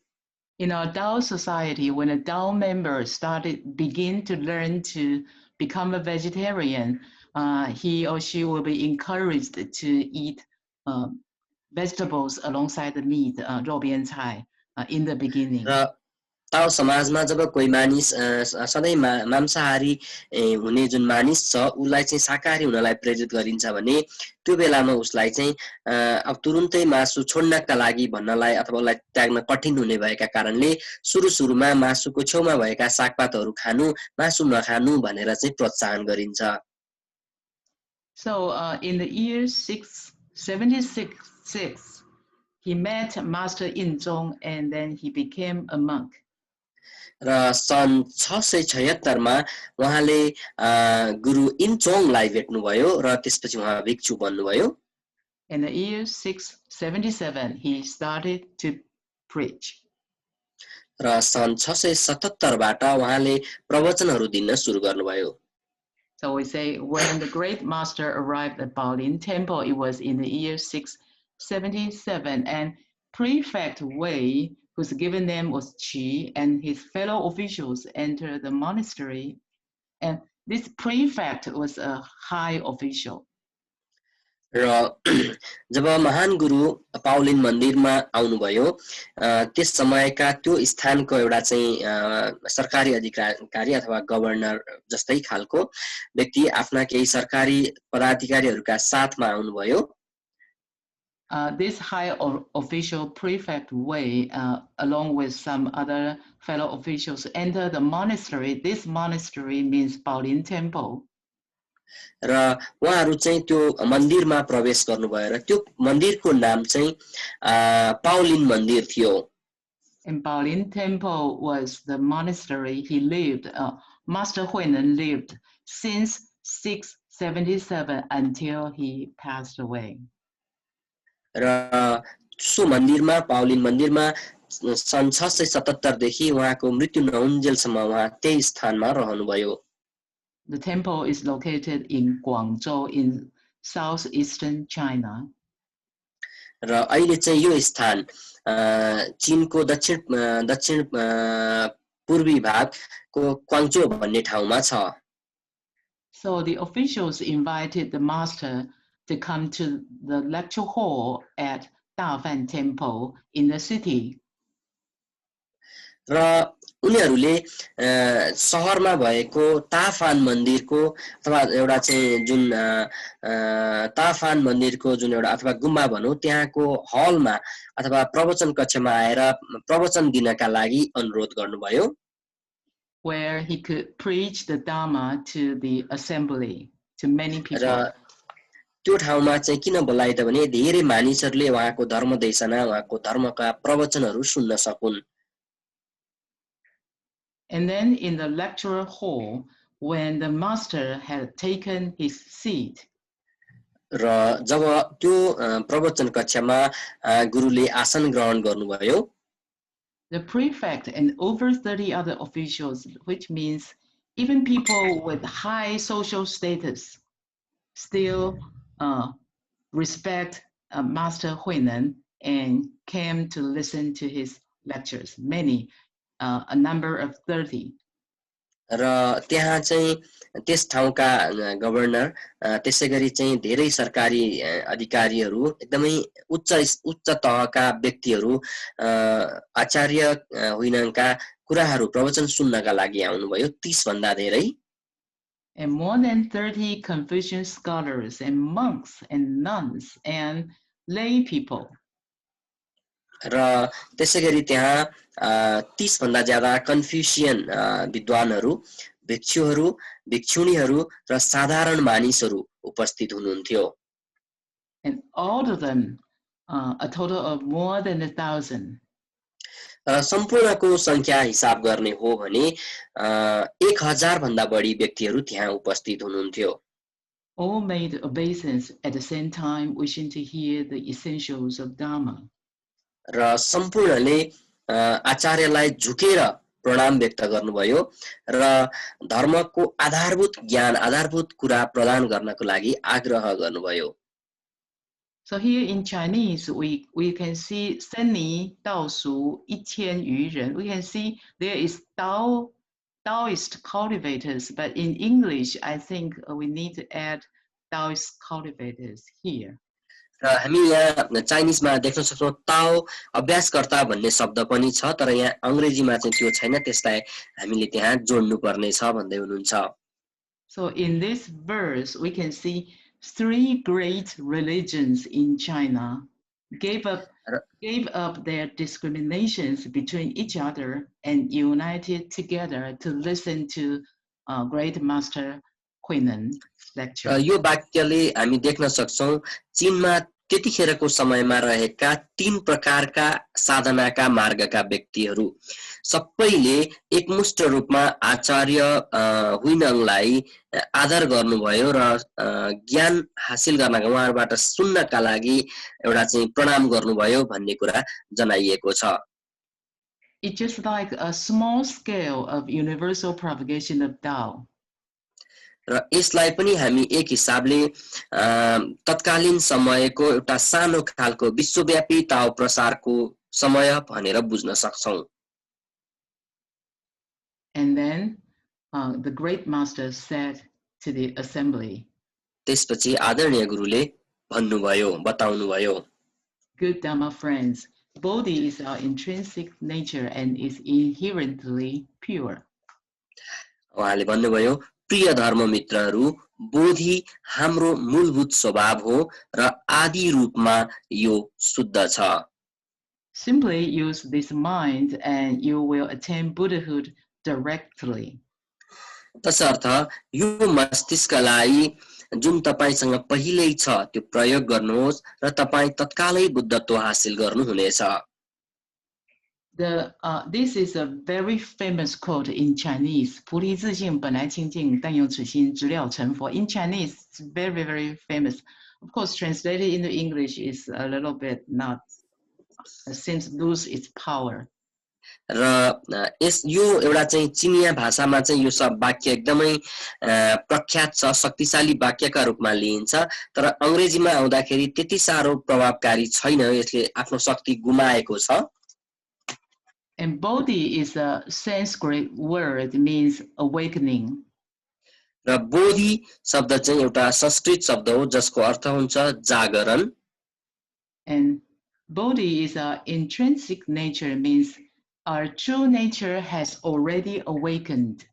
In our Dao society, when a Dao member begin to learn to become a vegetarian, he or she will be encouraged to eat vegetables alongside the meat, 肉边菜, in the beginning. ताओ समाजमा जब कोही मानिस सधैँ मांसाहारी हुने जुन मानिस छ उलाई चाहिँ शाकाहारी हुनलाई प्रेरित गरिन्छ भने त्यो बेलामा उसलाई चाहिँ अब तुरुन्तै मासु छोड्नका लागि भन्नलाई अथवा उसलाई त्याग्न कठिन हुने भएका कारणले सुरुमा मासुको छेउमा भएका सागपातहरू खानु मासु नखानु भनेर चाहिँ प्रोत्साहन गरिन्छ So in the year 676 he met Master Yinzong and then he became a monk. र सन् 676 मा उहाँले गुरु इन्चोङलाई भेट्नुभयो र त्यसपछि उहाँ भिक्षु बन्नुभयो In the year 677 he started to preach. र सन् 677 बाट उहाँले प्रवचनहरू दिन सुरु गर्नुभयो So we say when the great master arrived at Baolin temple it was in the year 677 and prefect Wei whose given name was Qi, and his fellow officials entered the monastery. And this prefect was a high official. र जब महान गुरु पाउलिन मन्दिरमा आउनुभयो त्यस समयका त्यो स्थानको एउटा चाहिँ सरकारी अधिकारी अथवा गभर्नर जस्तै खालको व्यक्ति आफ्ना केही सरकारी पदाधिकारीहरूका साथमा आउनुभयो This high official prefect Wei, along with some other fellow officials, entered the monastery. This monastery means Baolin temple. र उहाँहरू चाहिँ त्यो मन्दिरमा प्रवेश गर्नुभयो र त्यो मन्दिरको नाम चाहिँ पाउलिन मन्दिर थियो. And Baolin temple was the monastery he lived. Master Huinan lived since 677 until he passed away. र सो मन्दिरमा पाउलिन मन्दिरमा सन् 677 देखि उहाँको मृत्यु नहुन्जेलसम्म उहाँ त्यही स्थानमा रहनुभयो. The temple is located in Guangzhou in southeastern China. र अहिले चाहिँ यो स्थान चीनको दक्षिण पूर्वी भागको क्वाङचो भन्ने ठाउँमा छ. So the officials invited the master to come to the lecture hall at Dafan Temple in the city. र उनीहरूले शहरमा भएको ताफान मन्दिरको अथवा एउटा चाहिँ जुन ताफान मन्दिरको जुन एउटा अथवा गुम्बा भनौं त्यहाँको हलमा अथवा प्रवचन कक्षमा आएर प्रवचन दिनका लागि अनुरोध गर्नुभयो. Where he could preach the Dharma to the assembly, to many people. त्यो ठाउँमा चाहिँ किन बोलाए त भने धेरै मानिसहरूले उहाँको धर्म देशना उहाँको धर्मका प्रवचनहरू सुन्न सकुन्. And then in the lecture hall, when the master had taken his seat, र जब त्यो प्रवचन कक्षमा गुरुले आसन ग्रहण गर्नुभयो, the prefect and over 30 other officials, which means even people with high social status, still respect Master Huinan and came to listen to his lectures. Many, a number of 30. र त्यहाँ चाहिँ त्यस ठाउँका गभर्नर त्यसैगरी चाहिँ धेरै सरकारी अधिकारीहरू एकदमै उच्च तहका व्यक्तिहरू आचार्य हुइनका कुराहरू प्रवचन सुन्नका लागि आउनुभयो 30 भन्दा धेरै. And more than 30 Confucian scholars and monks and nuns and lay people. र त्यसैगरी त्यहाँ 30 भन्दा ज्यादा कन्फ्युसियन विद्वानहरू, भिक्षुहरू, भिक्षुणीहरू र साधारण मानिसहरू उपस्थित हुनुहुन्थ्यो. And all of them, a total of more than 1,000. सम्पूर्णको संख्या हिसाब गर्ने हो भने 1000 भन्दा बढी व्यक्तिहरू त्यहाँ उपस्थित हुनुहुन्थ्यो. All made obeisance at the same time, wishing to hear the essentials of Dharma. र सम्पूर्णले आचार्यलाई झुकेर प्रणाम व्यक्त गर्नुभयो र धर्मको आधारभूत ज्ञान, आधारभूत कुरा प्रदान गर्नको लागि आग्रह गर्नुभयो. So here in Chinese, we can see 生尼道俗1000余人. We can see there is Taoist cultivators, but in English, I think we need to add Taoist cultivators here. र हामी यहाँ चाइनिजमा देख्न सक्छौं ताओ अभ्यासकर्ता भन्ने शब्द पनि छ, तर यहाँ अंग्रेजीमा चाहिँ त्यो छैन, त्यसलाई हामीले त्यहाँ जोड्नु पर्ने छ भन्दै हुनुहुन्छ. So in this verse, we can see 3 great religions in China gave up their discriminations between each other and united together to listen to great master Huinan lecture. यो वाक्यले हामी देख्न सक्छौं चीनमा त्यतिखेरको समयमा रहेका 3 प्रकारका साधनाका मार्गका व्यक्तिहरू सबैले एकमुष्ट रूपमा आचार्य हुइनङलाई आदर गर्नुभयो र ज्ञान हासिल गर्नका उहाँबाट सुन्नका लागि एउटा चाहिँ प्रणाम गर्नुभयो भन्ने कुरा जनाइएको छ. It's just like a small scale of universal propagation of Tao. र यसलाई पनि हामी एक हिसाबले तत्कालीन समयको एउटा सानो खालको विश्वव्यापी ताओ प्रसारको समय भनेर बुझ्न सक्छौं. And then the great master said to the assembly, त्यसपछि आदरणीय गुरुले भन्नुभयो, बताउनुभयो, good Dharma friends, Bodhi is our intrinsic nature and is inherently pure. उहाँले भन्नुभयो, प्रिय धर्म मित्रहरू, बोधि हाम्रो मूलभूत स्वभाव हो र आदि रूपमा यो शुद्ध छ. Simply use this mind and you will attain Buddhahood directly. तसर्थ यो मस्तिष्कलाई जुन तपाईसँग पहिल्यै छ त्यो प्रयोग गर्नुहोस् र तपाई तत्कालै बुद्धत्व हासिल गर्नुहुनेछ. This is a very famous quote in Chinese. 菩提自性本来清净，但用此心直了成佛. In Chinese, it's very, very famous. Of course, translated into English is a little bit not since lose its power. र यस यो एउटा चाहिँ चिनिया भाषामा चाहिँ यो सब वाक्य एकदमै प्रख्यात छ, शक्तिशाली वाक्यका रूपमा लिइन्छ, तर अंग्रेजीमा आउँदाखेरि त्यति साह्रो प्रभावकारी छैन, यसले आफ्नो शक्ति गुमाएको छ. And bodhi is a Sanskrit word, means awakening. र बोधि शब्द चाहिँ एउटा संस्कृत शब्द हो जसको अर्थ हुन्छ जागरण. And bodhi is a intrinsic nature, means our true nature has already awakened.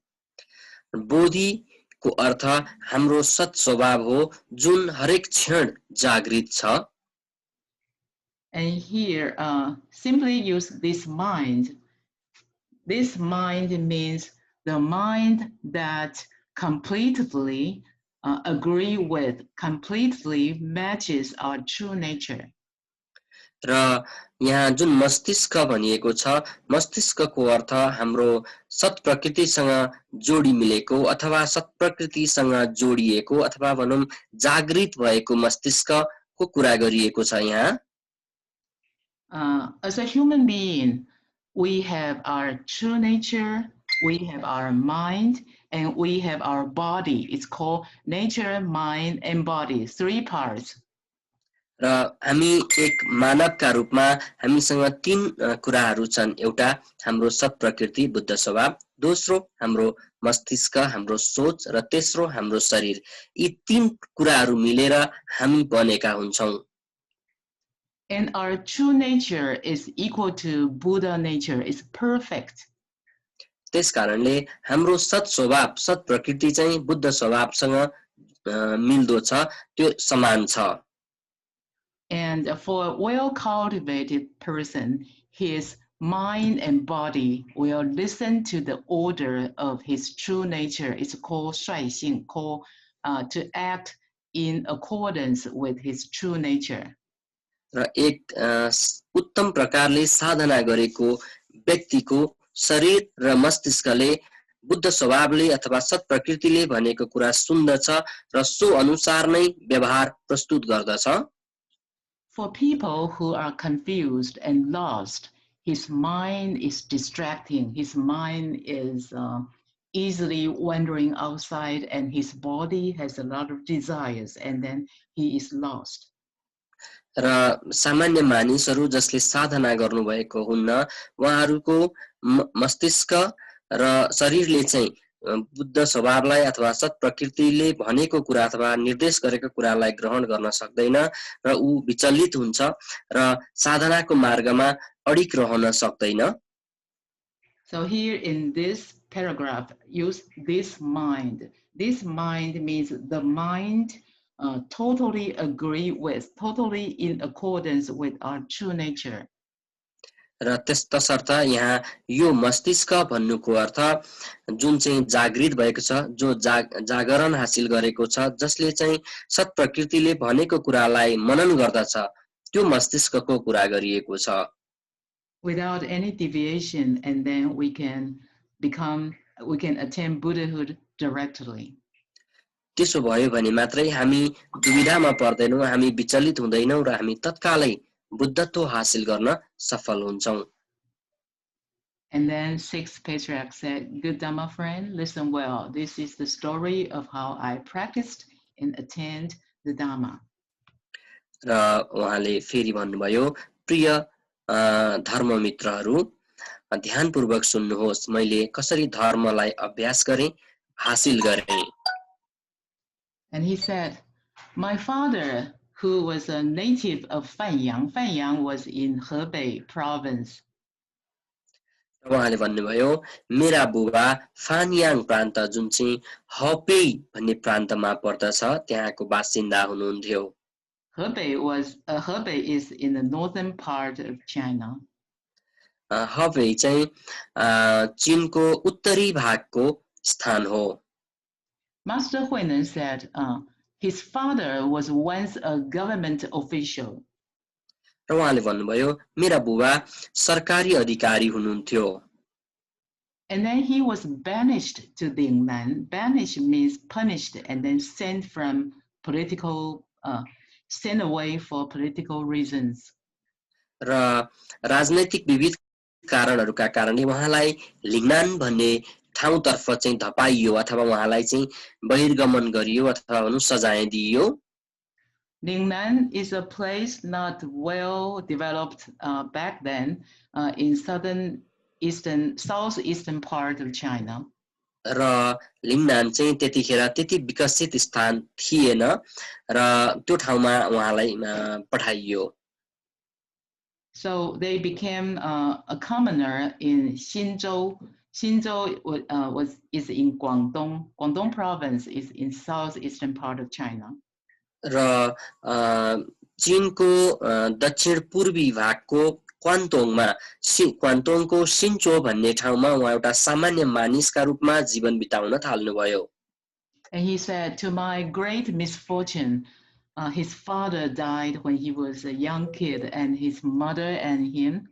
बोधि को अर्थ हाम्रो सत स्वभाव हो जुन हरेक क्षण जागृत छ. And here simply use this mind. This mind means the mind that completely agree with, completely matches our true nature. र यहाँ जुन मस्तिष्क भनिएको छ, मस्तिष्कको अर्थ हाम्रो सत प्रकृतिसँग जोडी मिलेको अथवा सत प्रकृतिसँग जोडिएको अथवा भनौं जागृत भएको मस्तिष्कको कुरा गरिएको छ यहाँ. As a human being, we have our true nature, we have our mind, and we have our body. It's called nature, mind, and body, 3 parts. र हामी एक मानवका रूपमा हामीसँग 3 कुराहरू छन्. एउटा हाम्रो सत प्रकृति बुद्ध स्वभाव, दोस्रो हाम्रो मस्तिष्क हाम्रो सोच र तेस्रो हाम्रो शरीर. यी 3 कुराहरू मिलेर हामी बनेका हुन्छौं. And our true nature is equal to Buddha nature, is perfect. त्यसकारणले हाम्रो सत स्वभाव सत प्रकृति चाहिँ बुद्ध स्वभावसँग मिल्दो छ, त्यो समान छ. And for a well-cultivated person, his mind and body will listen to the order of his true nature. It's called 率性, called to act in accordance with his true nature. र एक उत्तम प्रकारले साधना गरेको व्यक्तिको शरीर र मस्तिष्कले बुद्ध स्वभावले अथवा सत प्रकृतिले भनेको कुरा सुन्दछ र सो अनुसार नै व्यवहार प्रस्तुत गर्दछ. For people who are confused and lost, his mind is distracting. His mind is easily wandering outside, and his body has a lot of desires, and then he is lost. र सामान्य मानिसहरू जसले साधना गर्नुभएको हुन्न, उहाँहरूको मस्तिष्क र शरीरले चाहिँ बुद्ध स्वभावलाई अथवा सत प्रकृतिले भनेको कुरा अथवा निर्देश गरेको कुरालाई ग्रहण गर्न सक्दैन र ऊ विचलित हुन्छ र साधनाको मार्गमा अडिक रहन सक्दैन. So here in this paragraph, use this mind. This mind means the mind totally agree with, totally in accordance with our true nature. र त्यसर्थ यहाँ यो मस्तिष्क भन्नुको अर्थ जुन चाहिँ जागृत भएको छ, जो जागरण हासिल गरेको छ, जसले चाहिँ सत प्रकृतिले भनेको कुरालाई मनन गर्दछ, त्यो मस्तिष्कको कुरा गरिएको छ. Without any deviation, and then we can attain Buddhahood directly. त्यसो भयो भने मात्रै हामी दुविधामा पर्दैनौं, हामी विचलित हुँदैनौं र हामी तत्कालै बुद्धत्व हासिल गर्न सफल हुन्छौं. And then 6th patriarch said, "Good Dhamma friend, listen well. This is the story of how I practiced and attained the Dhamma." र उहाँले फेरि भन्नुभयो, प्रिय धर्म मित्रहरू, ध्यानपूर्वक सुन्नुहोस्, मैले कसरी धर्मलाई अभ्यास गरेँ, हासिल गरेँ. And he said, "My father, who was a native of Fanyang," Fanyang was in Hebei province. उहाँले भन्नुभयो, मेरा बुबा फान्याङ प्रान्त जुन चाहिँ हपेई भन्ने प्रान्तमा पर्दछ त्यहाँको बासिन्दा हुनुहुन्थ्यो. Hebei is in the northern part of China. हपेई चाहिँ चीनको उत्तरी भागको स्थान हो. Master Huineng said his father was once a government official. र उहाँले भन्नुभयो, मेरा बुबा सरकारी अधिकारी हुनुहुन्थ्यो. And then he was banished to Dingnan. Banished means punished and then sent away for political reasons. र राजनैतिक विविध कारणहरुका कारणले उहाँलाई लिङनान भन्ने ठाउँतर्फ चाहिँ धपाइयो अथवा उहाँलाई चाहिँ बहिर्गमन गरियो अथवा भनौं सजाय दिइयो Lingnan is a place not well developed back then in southeastern part of China. र लिङनान चाहिँ त्यतिखेर त्यति विकसित स्थान थिएन र त्यो ठाउँमा उहाँलाई पठाइयो. So they became a commoner in Xinzhou. Xinzhou is in Guangdong. Guangdong province is in southeastern part of China. र चीनको दक्षिण पूर्वी भागको क्वान्तोङको सिन्चो भन्ने ठाउँमा उहाँ एउटा सामान्य मानिसका रूपमा जीवन बिताउन थाल्नुभयो. And he said, to my great misfortune, his father died when he was a young kid, and his mother and him,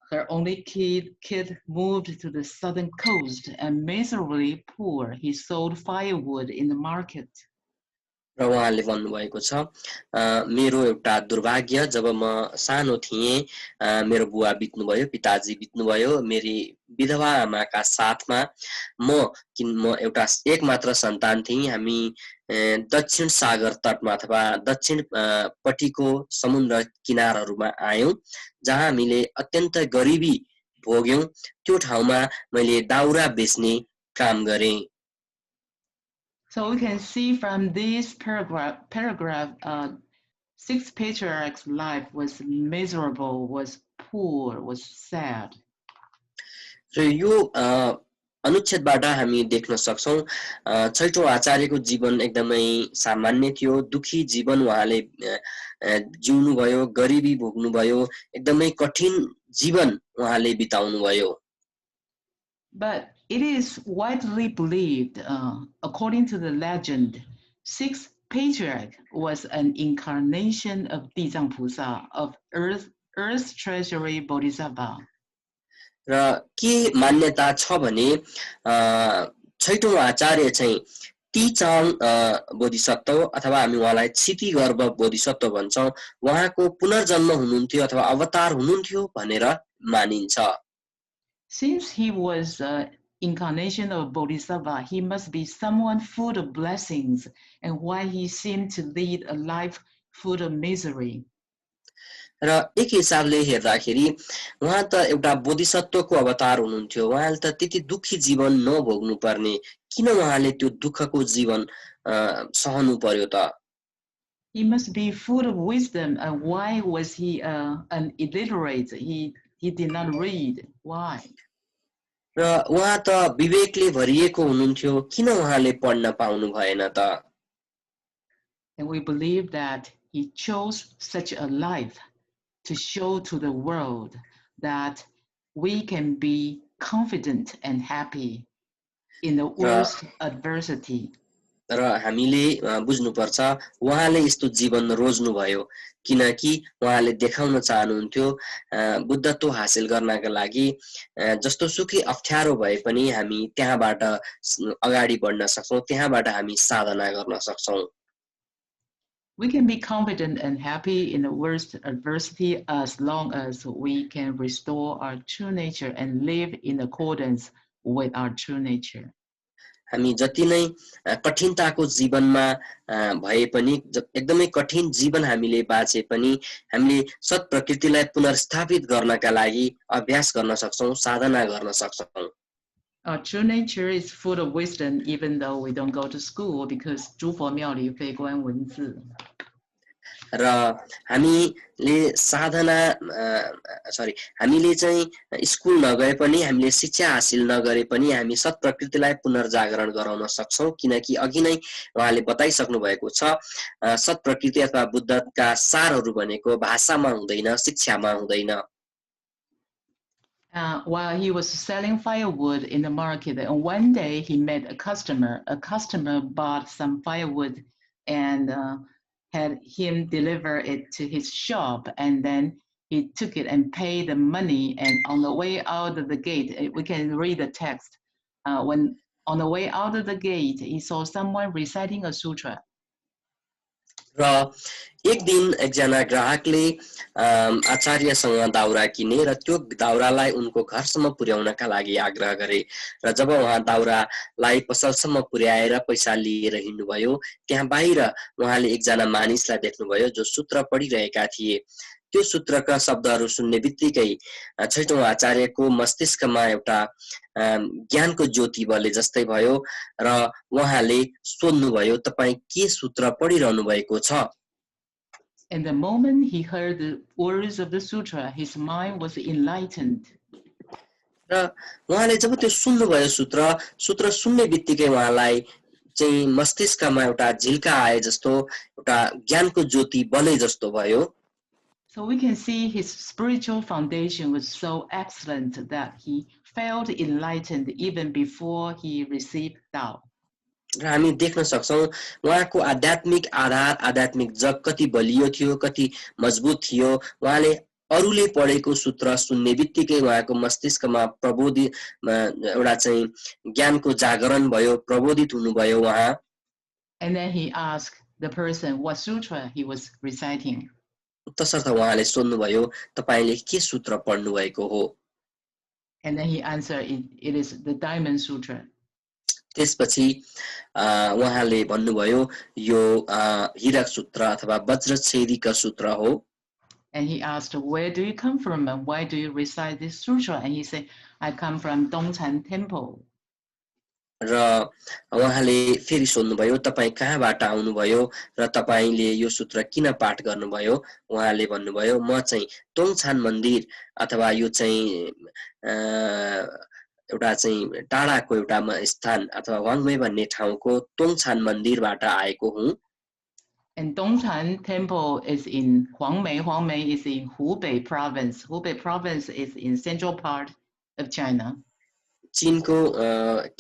her only kid moved to the southern coast and miserably poor. He sold firewood in the market. र उहाँले भन्नुभएको छ मेरो एउटा दुर्भाग्य जब म सानो थिएँ मेरो बुवा बित्नुभयो पिताजी बित्नुभयो मेरी विधवा आमाका साथमा म एउटा एकमात्र सन्तान थिएँ हामी दक्षिण सागर तटमा अथवा दक्षिण पट्टिको समुद्र किनारहरुमा आयौं जहाँ हामीले अत्यन्त गरिबी भोग्यौं त्यो ठाउँमा मैले दाउरा बेच्ने काम गरेँ. So we can see from this paragraph, six patriarchs' life was miserable, was poor, was sad. र यो अनुच्छेदबाट हामी देख्न सक्छौं छैठौं आचार्यको जीवन एकदमै सामान्य थियो दुखी जीवन उहाँले जिउनु भयो गरिबी भोग्नु भयो एकदमै कठिन जीवन उहाँले बिताउनु भयो. But it is widely believed, according to the legend, sixth patriarch was an incarnation of Dizang Pusa, of Earth Treasury Bodhisattva. र के मान्यता छ भने छैठौं आचार्य चाहिँ तीचाङ बोधिसत्व अथवा हामी उहाँलाई क्षिति गर्भ बोधिसत्व भन्छौं उहाँको पुनर्जन्म हुनुहुन्थ्यो अथवा अवतार हुनुहुन्थ्यो भनेर मानिन्छ. Since he was incarnation of Bodhisattva, he must be someone full of blessings, and why he seemed to lead a life full of misery. र एक हिसाबले हेर्दाखेरि उहाँ त एउटा बोधिसत्वको अवतार हुनुहुन्थ्यो उहाँले त त्यति दुखी जीवन नभोग्नु पर्ने किन उहाँले त्यो दुःखको जीवन सहनु पर्यो त. He must be full of wisdom, and why was he an illiterate? He did not read. Why? र उहाँ त विवेकले भरिएको हुनुहुन्थ्यो किन उहाँले पढ्न पाउनु भएन त. And we believe that he chose such a life to show to the world that we can be confident and happy in the worst adversity. र हामीले बुझ्नुपर्छ उहाँले यस्तो जीवन रोज्नु भयो किनकि उहाँले देखाउन चाहनुहुन्थ्यो बुद्धत्व हासिल गर्नका लागि जस्तो सुकै अप्ठ्यारो भए पनि हामी त्यहाँबाट अगाडि बढ्न सक्छौं त्यहाँबाट हामी साधना गर्न सक्छौं. We can be confident and happy in the worst adversity as long as we can restore our true nature and live in accordance with our true nature. हामी जति नै कठिनताको जीवनमा भए पनि एकदमै कठिन जीवन हामीले बाचे पनि हामीले सत प्रकृतिलाई पुनर्स्थापित गर्नका लागि अभ्यास गर्न सक्छौं साधना गर्न सक्छौं. Our true nature is full of wisdom even though we don't go to school because 诸佛庙里非观文字. र हामीले साधना हामीले चाहिँ स्कुल नगए पनि हामीले शिक्षा हासिल नगरे पनि हामी सत प्रकृतिलाई पुनर्जागरण गराउन सक्छौं किनकि अघि नै उहाँले बताइसक्नु भएको छ सत प्रकृति अथवा बुद्धका सारहरू भनेको भाषामा हुँदैन शिक्षामा हुँदैन. While he was selling firewood in the market, and one day he met a customer. A customer bought some firewood and had him deliver it to his shop, and then he took it and paid the money. And on the way out of the gate, we can read the text. When on the way out of the gate, he saw someone reciting a sutra. र एक दिन एकजना ग्राहकले आचार्यसँग दाउरा किने र त्यो दाउरालाई उनको घरसम्म पुर्याउनका लागि आग्रह गरे र जब उहाँ दाउरालाई पसलसम्म पुर्याएर पैसा लिएर हिँड्नुभयो त्यहाँ बाहिर उहाँले एकजना मानिसलाई देख्नुभयो जो सूत्र पढिरहेका थिए त्यो सूत्रका शब्दहरू सुन्ने बित्तिकै छैटौं आचार्यको मस्तिष्कमा एउटा ज्ञानको ज्योति बले जस्तै भयो र उहाँले सोध्नुभयो तपाई के सूत्र पढिरहनु भएको छ And the moment he heard the words of the sutra, his mind was enlightened. र उहाँले जब त्यो सुन्नुभयो सूत्र सुन्ने बित्तिकै उहाँलाई चाहिँ मस्तिष्कमा एउटा झिल्का आए जस्तो एउटा ज्ञानको ज्योति बले जस्तो भयो So we can see his spiritual foundation was so excellent that he felt enlightened even before he received Tao. र हामी देख्न सक्छौं उहाँको आध्यात्मिक आधार आध्यात्मिक जग कति बलियो थियो कति मजबुत थियो उहाँले अरूले पढेको सूत्र सुन्ने बित्तिकै उहाँको मस्तिष्कमा प्रबोधित एउटा चाहिँ ज्ञानको जागरण भयो प्रबोधित हुनुभयो उहाँ And then he asked the person what sutra he was reciting. तसर्थ उहाँले सोध्नुभयो तपाईले के सूत्र पढ्नु भएको हो And then he answered it is the Diamond Sutra. त्यसपछि उहाँले भन्नुभयो यो हीरक सूत्र अथवा वज्रच्छेदीका सूत्र हो And he asked, where do you come from and why do you recite this sutra? And he said, I come from Dongchan Temple. र उहाँले फेरि सोध्नुभयो तपाई कहाँबाट आउनुभयो र तपाईले यो सूत्र किन पाठ गर्नुभयो उहाँले भन्नुभयो म चाहिँ तोङछान मन्दिर अथवा यो चाहिँ एउटा चाहिँ टाढाको एउटा स्थान अथवा वाङमे भन्ने ठाउँको तोङछान मन्दिरबाट आएको हुँ And Dongchan Temple is in Huangmei. Huangmei is in Hubei province. Hubei province is in central part of China. चीनको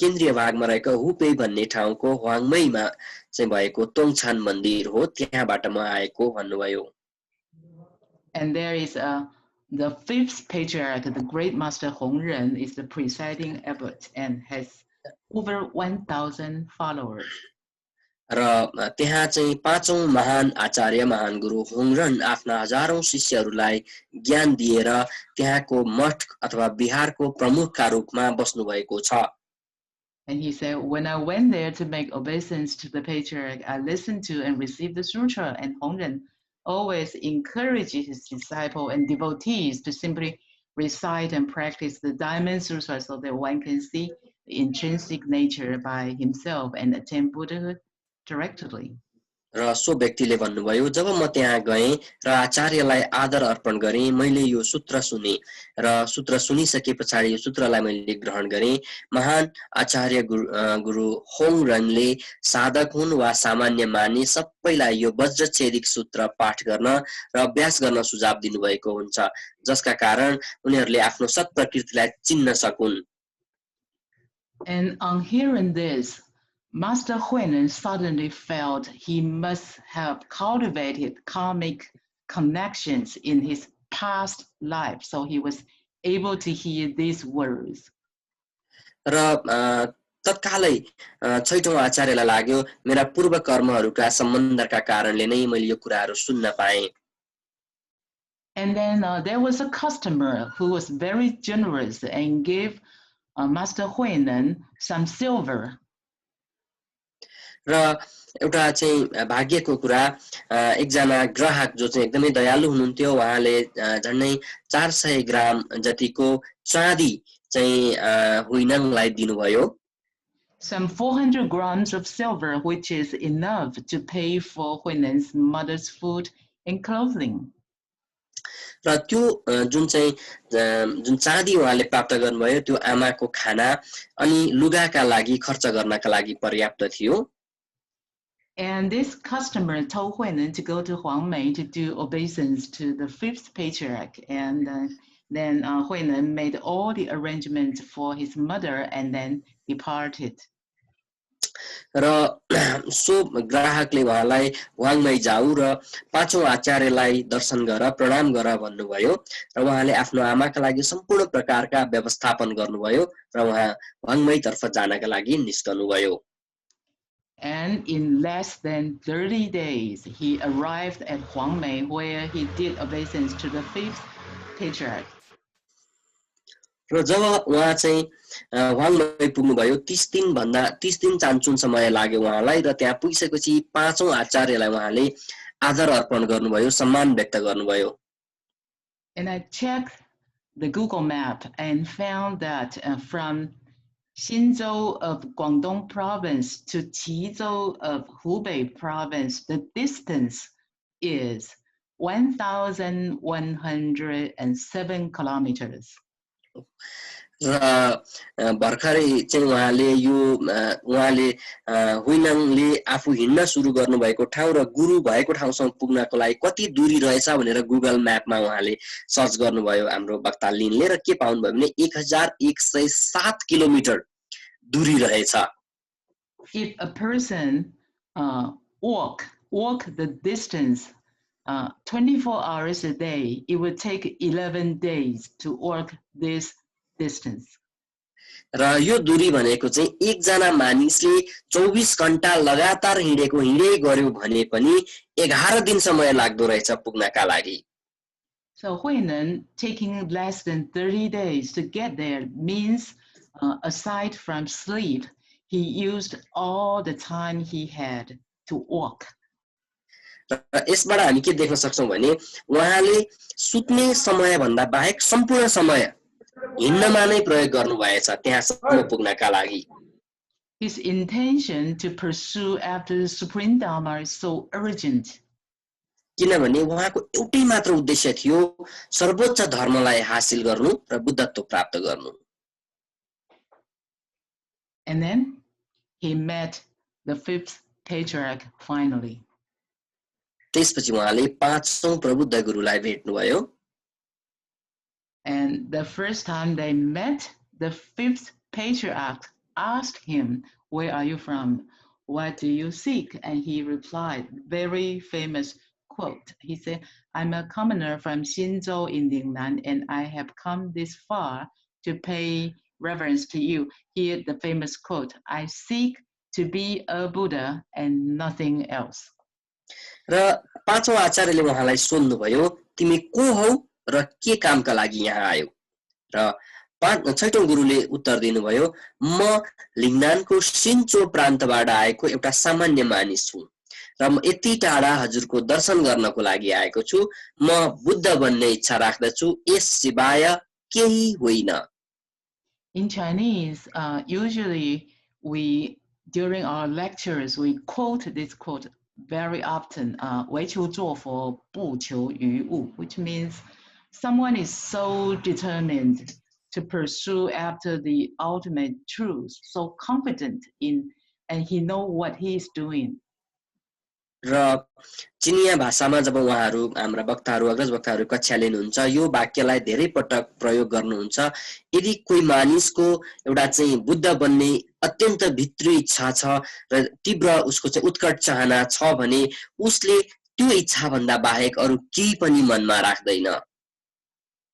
केन्द्रीय भागमा रहेको हुबेई भन्ने ठाउँको ह्वाङमेईमा चाहिँ भएको तोङछान मन्दिर हो त्यहाँबाट म आएको भन्नुभयो And there is the fifth patriarch, the great master Hongren, is the presiding abbot and has over 1,000 followers. र त्यहाँ चाहिँ पाँचौं महान आचार्य महान गुरु होङरन आफ्ना हजारौं शिष्यहरूलाई ज्ञान दिएर त्यहाँको मठ अथवा बिहारको प्रमुखका रूपमा बस्नु भएको छ And he said, when I went there to make obeisance to the patriarch, I listened to and received the sutra, and Hongren always encouraged his disciple and devotees to simply recite and practice the Diamond Sutra so that one can see the intrinsic nature by himself and attain Buddhahood directly. र so व्यक्तिले भन्नुभयो जब म त्यहाँ गएँ र आचार्यलाई आदर अर्पण गरेँ मैले यो सूत्र सुने र सूत्र सुनिसके पछाडि यो सूत्रलाई मैले ग्रहण गरेँ महान आचार्य गुरु होङरनले साधक हुन् वा सामान्य मानिस सबैलाई यो वज्रच्छेदिक सूत्र पाठ गर्न र अभ्यास गर्न सुझाव दिनुभएको हुन्छ जसका कारण उनीहरूले आफ्नो सत प्रकृतिलाई चिन्न सकुन् And on hearing this, Master Huinen suddenly felt he must have cultivated karmic connections in his past life, so he was able to hear these words. र तत्कालै छैटौं आचार्यलाई लाग्यो मेरा पूर्व कर्महरूका सम्बन्धका कारणले नै मैले यो कुराहरू सुन्न पाएँ And then there was a customer who was very generous and gave Master Huinen some silver. र एउटा चाहिँ भाग्यको कुरा एकजना ग्राहक जो चाहिँ एकदमै दयालु हुनुहुन्थ्यो उहाँले झन्डै 400 ग्राम जतिको चाँदी चाहिँ हुइनङलाई दिनुभयो Some 400 grams of silver, which is enough to pay for Huinen's mother's food and clothing. र त्यो जुन चाँदी उहाँले प्राप्त गर्नुभयो त्यो आमाको खाना अनि लुगाका लागि खर्च गर्नका लागि पर्याप्त थियो And this customer told Huinen to go to Huangmei to do obeisance to the fifth patriarch. And then Huinen made all the arrangements for his mother and then departed. र सो ग्राहकले उहाँलाई वाङमै जाऊ र पाँचौं आचार्यलाई दर्शन गर प्रणाम गर भन्नुभयो र उहाँले आफ्नो आमाका लागि सम्पूर्ण प्रकारका व्यवस्थापन गर्नुभयो र उहाँ वाङमै तर्फ जानका लागि निस्कनुभयो And in less than 30 days, he arrived at Huangmei, where he did obeisance to the fifth patriarch. र जब उहाँ चाहिँ वाङमै पुग्नुभयो 30 दिन चान्चुन समय लाग्यो उहाँलाई र त्यहाँ पुगिसकेपछि पाँचौं आचार्यलाई उहाँले आदर अर्पण गर्नुभयो सम्मान व्यक्त गर्नुभयो. And I checked the Google map and found that from Xinzhou of Guangdong province to Qizhou of Hubei province, the distance is 1,107 kilometers. र भर्खरै चाहिँ उहाँले हुइनाङले आफू हिँड्न सुरु गर्नुभएको ठाउँ र गुरु भएको ठाउँसम्म पुग्नको लागि कति दूरी रहेछ भनेर गुगल म्यापमा उहाँले सर्च गर्नुभयो हाम्रो वक्ता लिनले र के पाउनुभयो भने 1107 किलोमिटर दूरी रहेछ. If a person walk the distance 24 hours a day, it would take 11 days to walk this distance. र यो दूरी भनेको चाहिँ एकजना मानिसले 24 घण्टा लगातार हिँडै गर्यो भने पनि 11 दिन समय लाग्दो रहेछ पुग्नका लागि. So Huinan taking less than 30 days to get there means aside from sleep, he used all the time he had to walk. यसबाट हामी के देख्न सक्छौं भने उहाँले सुत्ने समय भन्दा बाहेक सम्पूर्ण समय हिँड्नमा नै प्रयोग गर्नुभएछ त्यहाँसम्म पुग्नका लागि. His intention to pursue after the supreme dharma is so urgent. किनभने उहाँको एउटै मात्र उद्देश्य थियो सर्वोच्च धर्मलाई हासिल गर्नु र बुद्धत्व प्राप्त गर्नु. And then he met the fifth patriarch finally. त्यसपछि उहाँले पाँचौं प्रबुद्ध गुरुलाई भेट्नुभयो. And the first time they met, the fifth patriarch asked him, "Where are you from? What do you seek?" And he replied, very famous quote. He said, "I'm a commoner from Xinzhou in Lingnan, and I have come this far to pay reverence to you." Here, the famous quote, "I seek to be a Buddha and nothing else." र पाँचौं आचार्यले उहाँलाई सोध्नुभयो तिमी को हौ र के कामका लागि यहाँ आयौ. र छैटौं गुरुले उत्तर दिनुभयो म लिङनानको सिन्चो प्रान्तबाट आएको एउटा सामान्य मानिस छु र म यति टाढा हजुरको दर्शन गर्नको लागि आएको छु. म बुद्ध बन्ने इच्छा राख्दछु, यस सिवाय केही होइन. In Chinese, usually during our lectures we quote this quote very often, 为求作佛，不求于物, which means someone is so determined to pursue after the ultimate truth, so confident in, and he know what he is doing. र चिनिया भाषामा जब उहाँहरू हाम्रा वक्ताहरू अग्रज वक्ताहरू कक्षा लिनुहुन्छ यो वाक्यलाई धेरै पटक प्रयोग गर्नुहुन्छ. यदि कोही मानिसको एउटा चाहिँ बुद्ध बन्ने अत्यन्त भित्री इच्छा छ र तीव्र उसको चाहिँ उत्कट चाहना छ भने उसले त्यो इच्छा भन्दा बाहेक अरु केही पनि मनमा राख्दैन.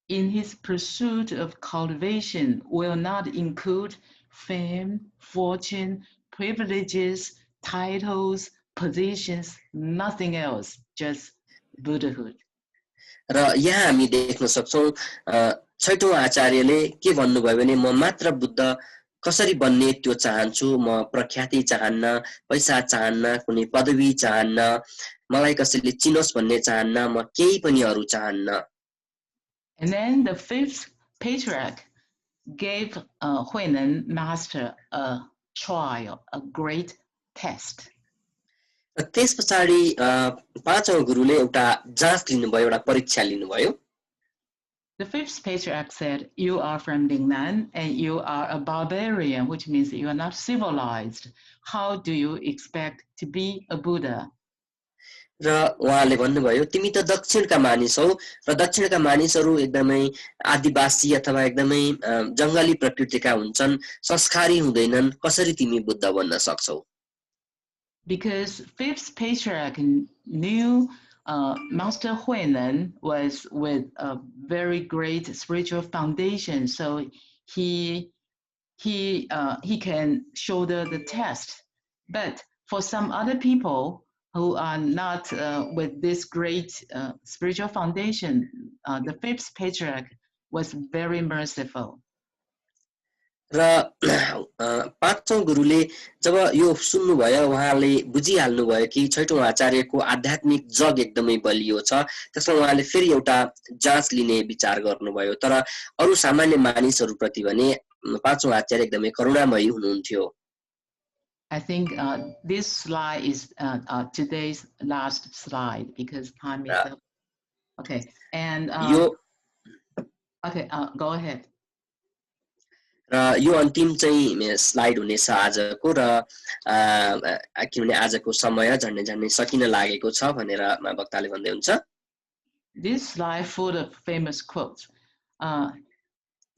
In his pursuit of cultivation will not include fame, fortune, privileges, titles, positions, nothing else, just Buddhahood. र यहाँ हामी देख्न सक्छौं छैटौं आचार्यले के भन्नुभयो भने म मात्र बुद्ध कसरी बन्ने त्यो चाहन्छु, म प्रख्याति चाहन्न, पैसा चाहन्न, कुनै पदवी चाहन्न, मलाई कसैले चिनोस् भन्ने चाहन्न, म केही पनि अरु चाहन्न. And then the fifth patriarch gave Huinan master a trial, a great test. त्यसपछि पाँचौं गुरुले एउटा जाँच लिनुभयो, एउटा परीक्षा लिनुभयो. The fifth patriarch said, "You are from Lingnan and you are a barbarian, which means you are not civilized. How do you expect to be a Buddha?" र उहाँले भन्नुभयो तिमी त दक्षिणका मानिस हौ र दक्षिणका मानिसहरू एकदमै आदिवासी अथवा एकदमै जंगली प्रकृतिका हुन्छन्, संस्कारी हुँदैनन्, कसरी तिमी बुद्ध बन्न सक्छौ? Because fifth patriarch knew Master Huinan was with a very great spiritual foundation, so he can shoulder the test. But for some other people who are not with this great spiritual foundation, the fifth patriarch was very merciful. र पाँचौं गुरुले जब यो सुन्नुभयो उहाँले बुझिहाल्नु भयो कि छैठौं आचार्यको आध्यात्मिक जग एकदमै बलियो छ त्यसमा उहाँले फेरि एउटा जाँच लिने विचार गर्नुभयो तर अरु सामान्य मानिसहरुप्रति भने पाँचौं आचार्य एकदमै करुणामयी हुनुहुन्थ्यो. I think this slide is today's last slide because time is up. Okay, and okay, go ahead. र यो अन्तिम चाहिँ स्लाइड हुनेछ आजको र किनभने आजको समय झन्डै झन्डै सकिन लागेको छ भनेर वक्ताले भन्दै हुन्छ. This slide full of famous quotes.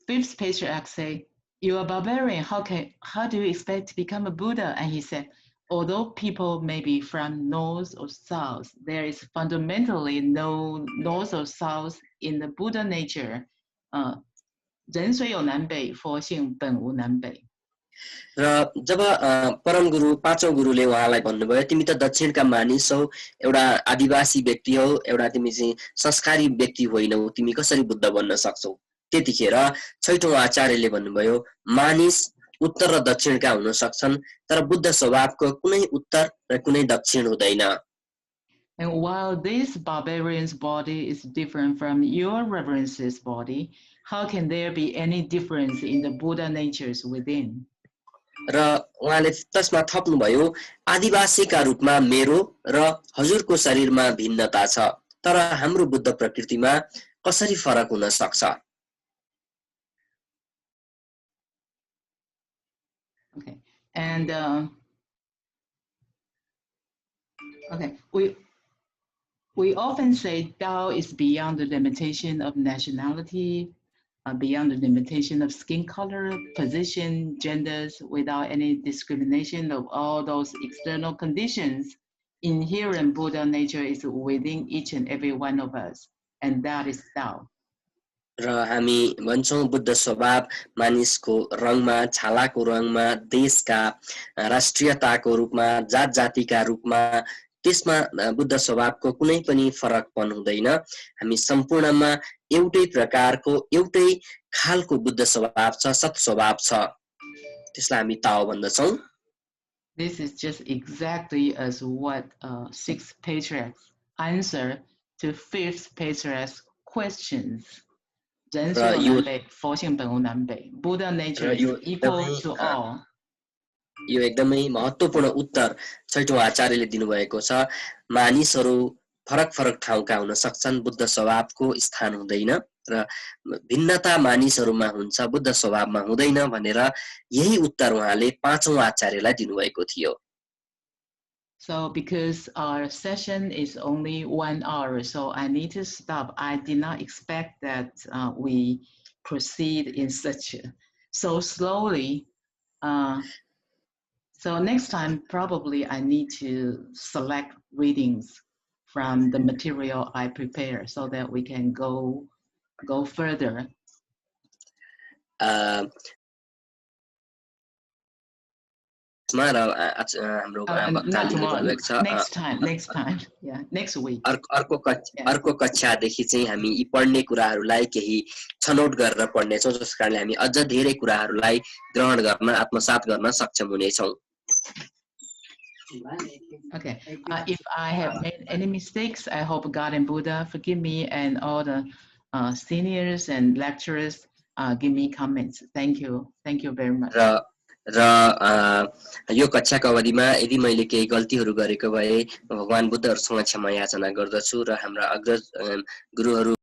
Fifth patriarch say, "You are barbarian. How do you expect to become a Buddha?" And he said, "Although people may be from north or south, there is fundamentally no north or south in the Buddha nature. 人虽有南北，佛性本无南北。" र जब परम गुरु पाँचौं गुरुले उहाँलाई भन्नुभयो तिमी त दक्षिणका मानिस हौ एउटा आदिवासी व्यक्ति हौ एउटा तिमी चाहिँ संस्कारी व्यक्ति होइनौ तिमी कसरी बुद्ध बन्न सक्छौ त्यतिखेर छैठौं आचार्यले भन्नुभयो मानिस उत्तर र दक्षिणका हुन सक्छन् तर बुद्ध स्वभावको कुनै उत्तर र कुनै दक्षिण हुँदैन. And while this barbarian's body is different from your reverence's body, how can there be any difference in the Buddha natures within? र उहाँले त्यसमा थप्नुभयो आदिवासीका रूपमा मेरो र हजुरको शरीरमा भिन्नता छ तर हाम्रो बुद्ध प्रकृतिमा कसरी फरक हुन सक्छ. Okay, and okay, we often say Tao is beyond the limitation of nationality, beyond the limitation of skin color, position, genders, without any discrimination of all those external conditions. Inherent Buddha nature is within each and every one of us, and that is Tao. र हामी भन्छौं बुद्ध स्वभाव मानिसको रङमा छालाको रङमा देशका राष्ट्रियताको रूपमा जात जातिका रूपमा त्यसमा बुद्ध स्वभावको कुनै पनि फरकपन हुँदैन हामी सम्पूर्णमा एउटै प्रकारको एउटै खालको बुद्ध स्वभाव छ सत् स्वभाव छ त्यसलाई हामी ताओ भन्दछौं. This is just exactly as what sixth patriarch's answer to fifth patriarch's questions. 人虽有南北，佛性本无南北。Buddha nature is equal to all. यो एकदमै महत्त्वपूर्ण उत्तर छैठौं आचार्यले दिनुभएको छ मानिसहरू फरक फरक ठाउँका हुन सक्छन् बुद्ध स्वभावको स्थान हुँदैन र भिन्नता मानिसहरूमा हुन्छ बुद्ध स्वभावमा हुँदैन भनेर यही उत्तर उहाँले पाँचौं आचार्यलाई दिनुभएको थियो. So because our session is only 1 hour, so I need to stop. I did not expect that we proceed in so slowly. So next time, probably I need to select readings from the material I prepare so that we can go further. Next time, yeah, next week. अर्को कक्षादेखि चाहिँ हामी यी पढ्ने कुराहरूलाई केही छनौट गरेर पढ्नेछौँ जस कारणले हामी अझ धेरै कुराहरूलाई ग्रहण गर्न आत्मसात गर्न सक्षम हुनेछौँ. Okay, if I have made any mistakes, I hope God and Buddha forgive me, and all the seniors and lecturers give me comments. Thank you very much. र यो कक्षाको अवधिमा यदि मैले केही गल्तीहरू गरेको भए भगवान बुद्धहरुसँग क्षमा याचना गर्दछु र हाम्रा अग्रज गुरुहरू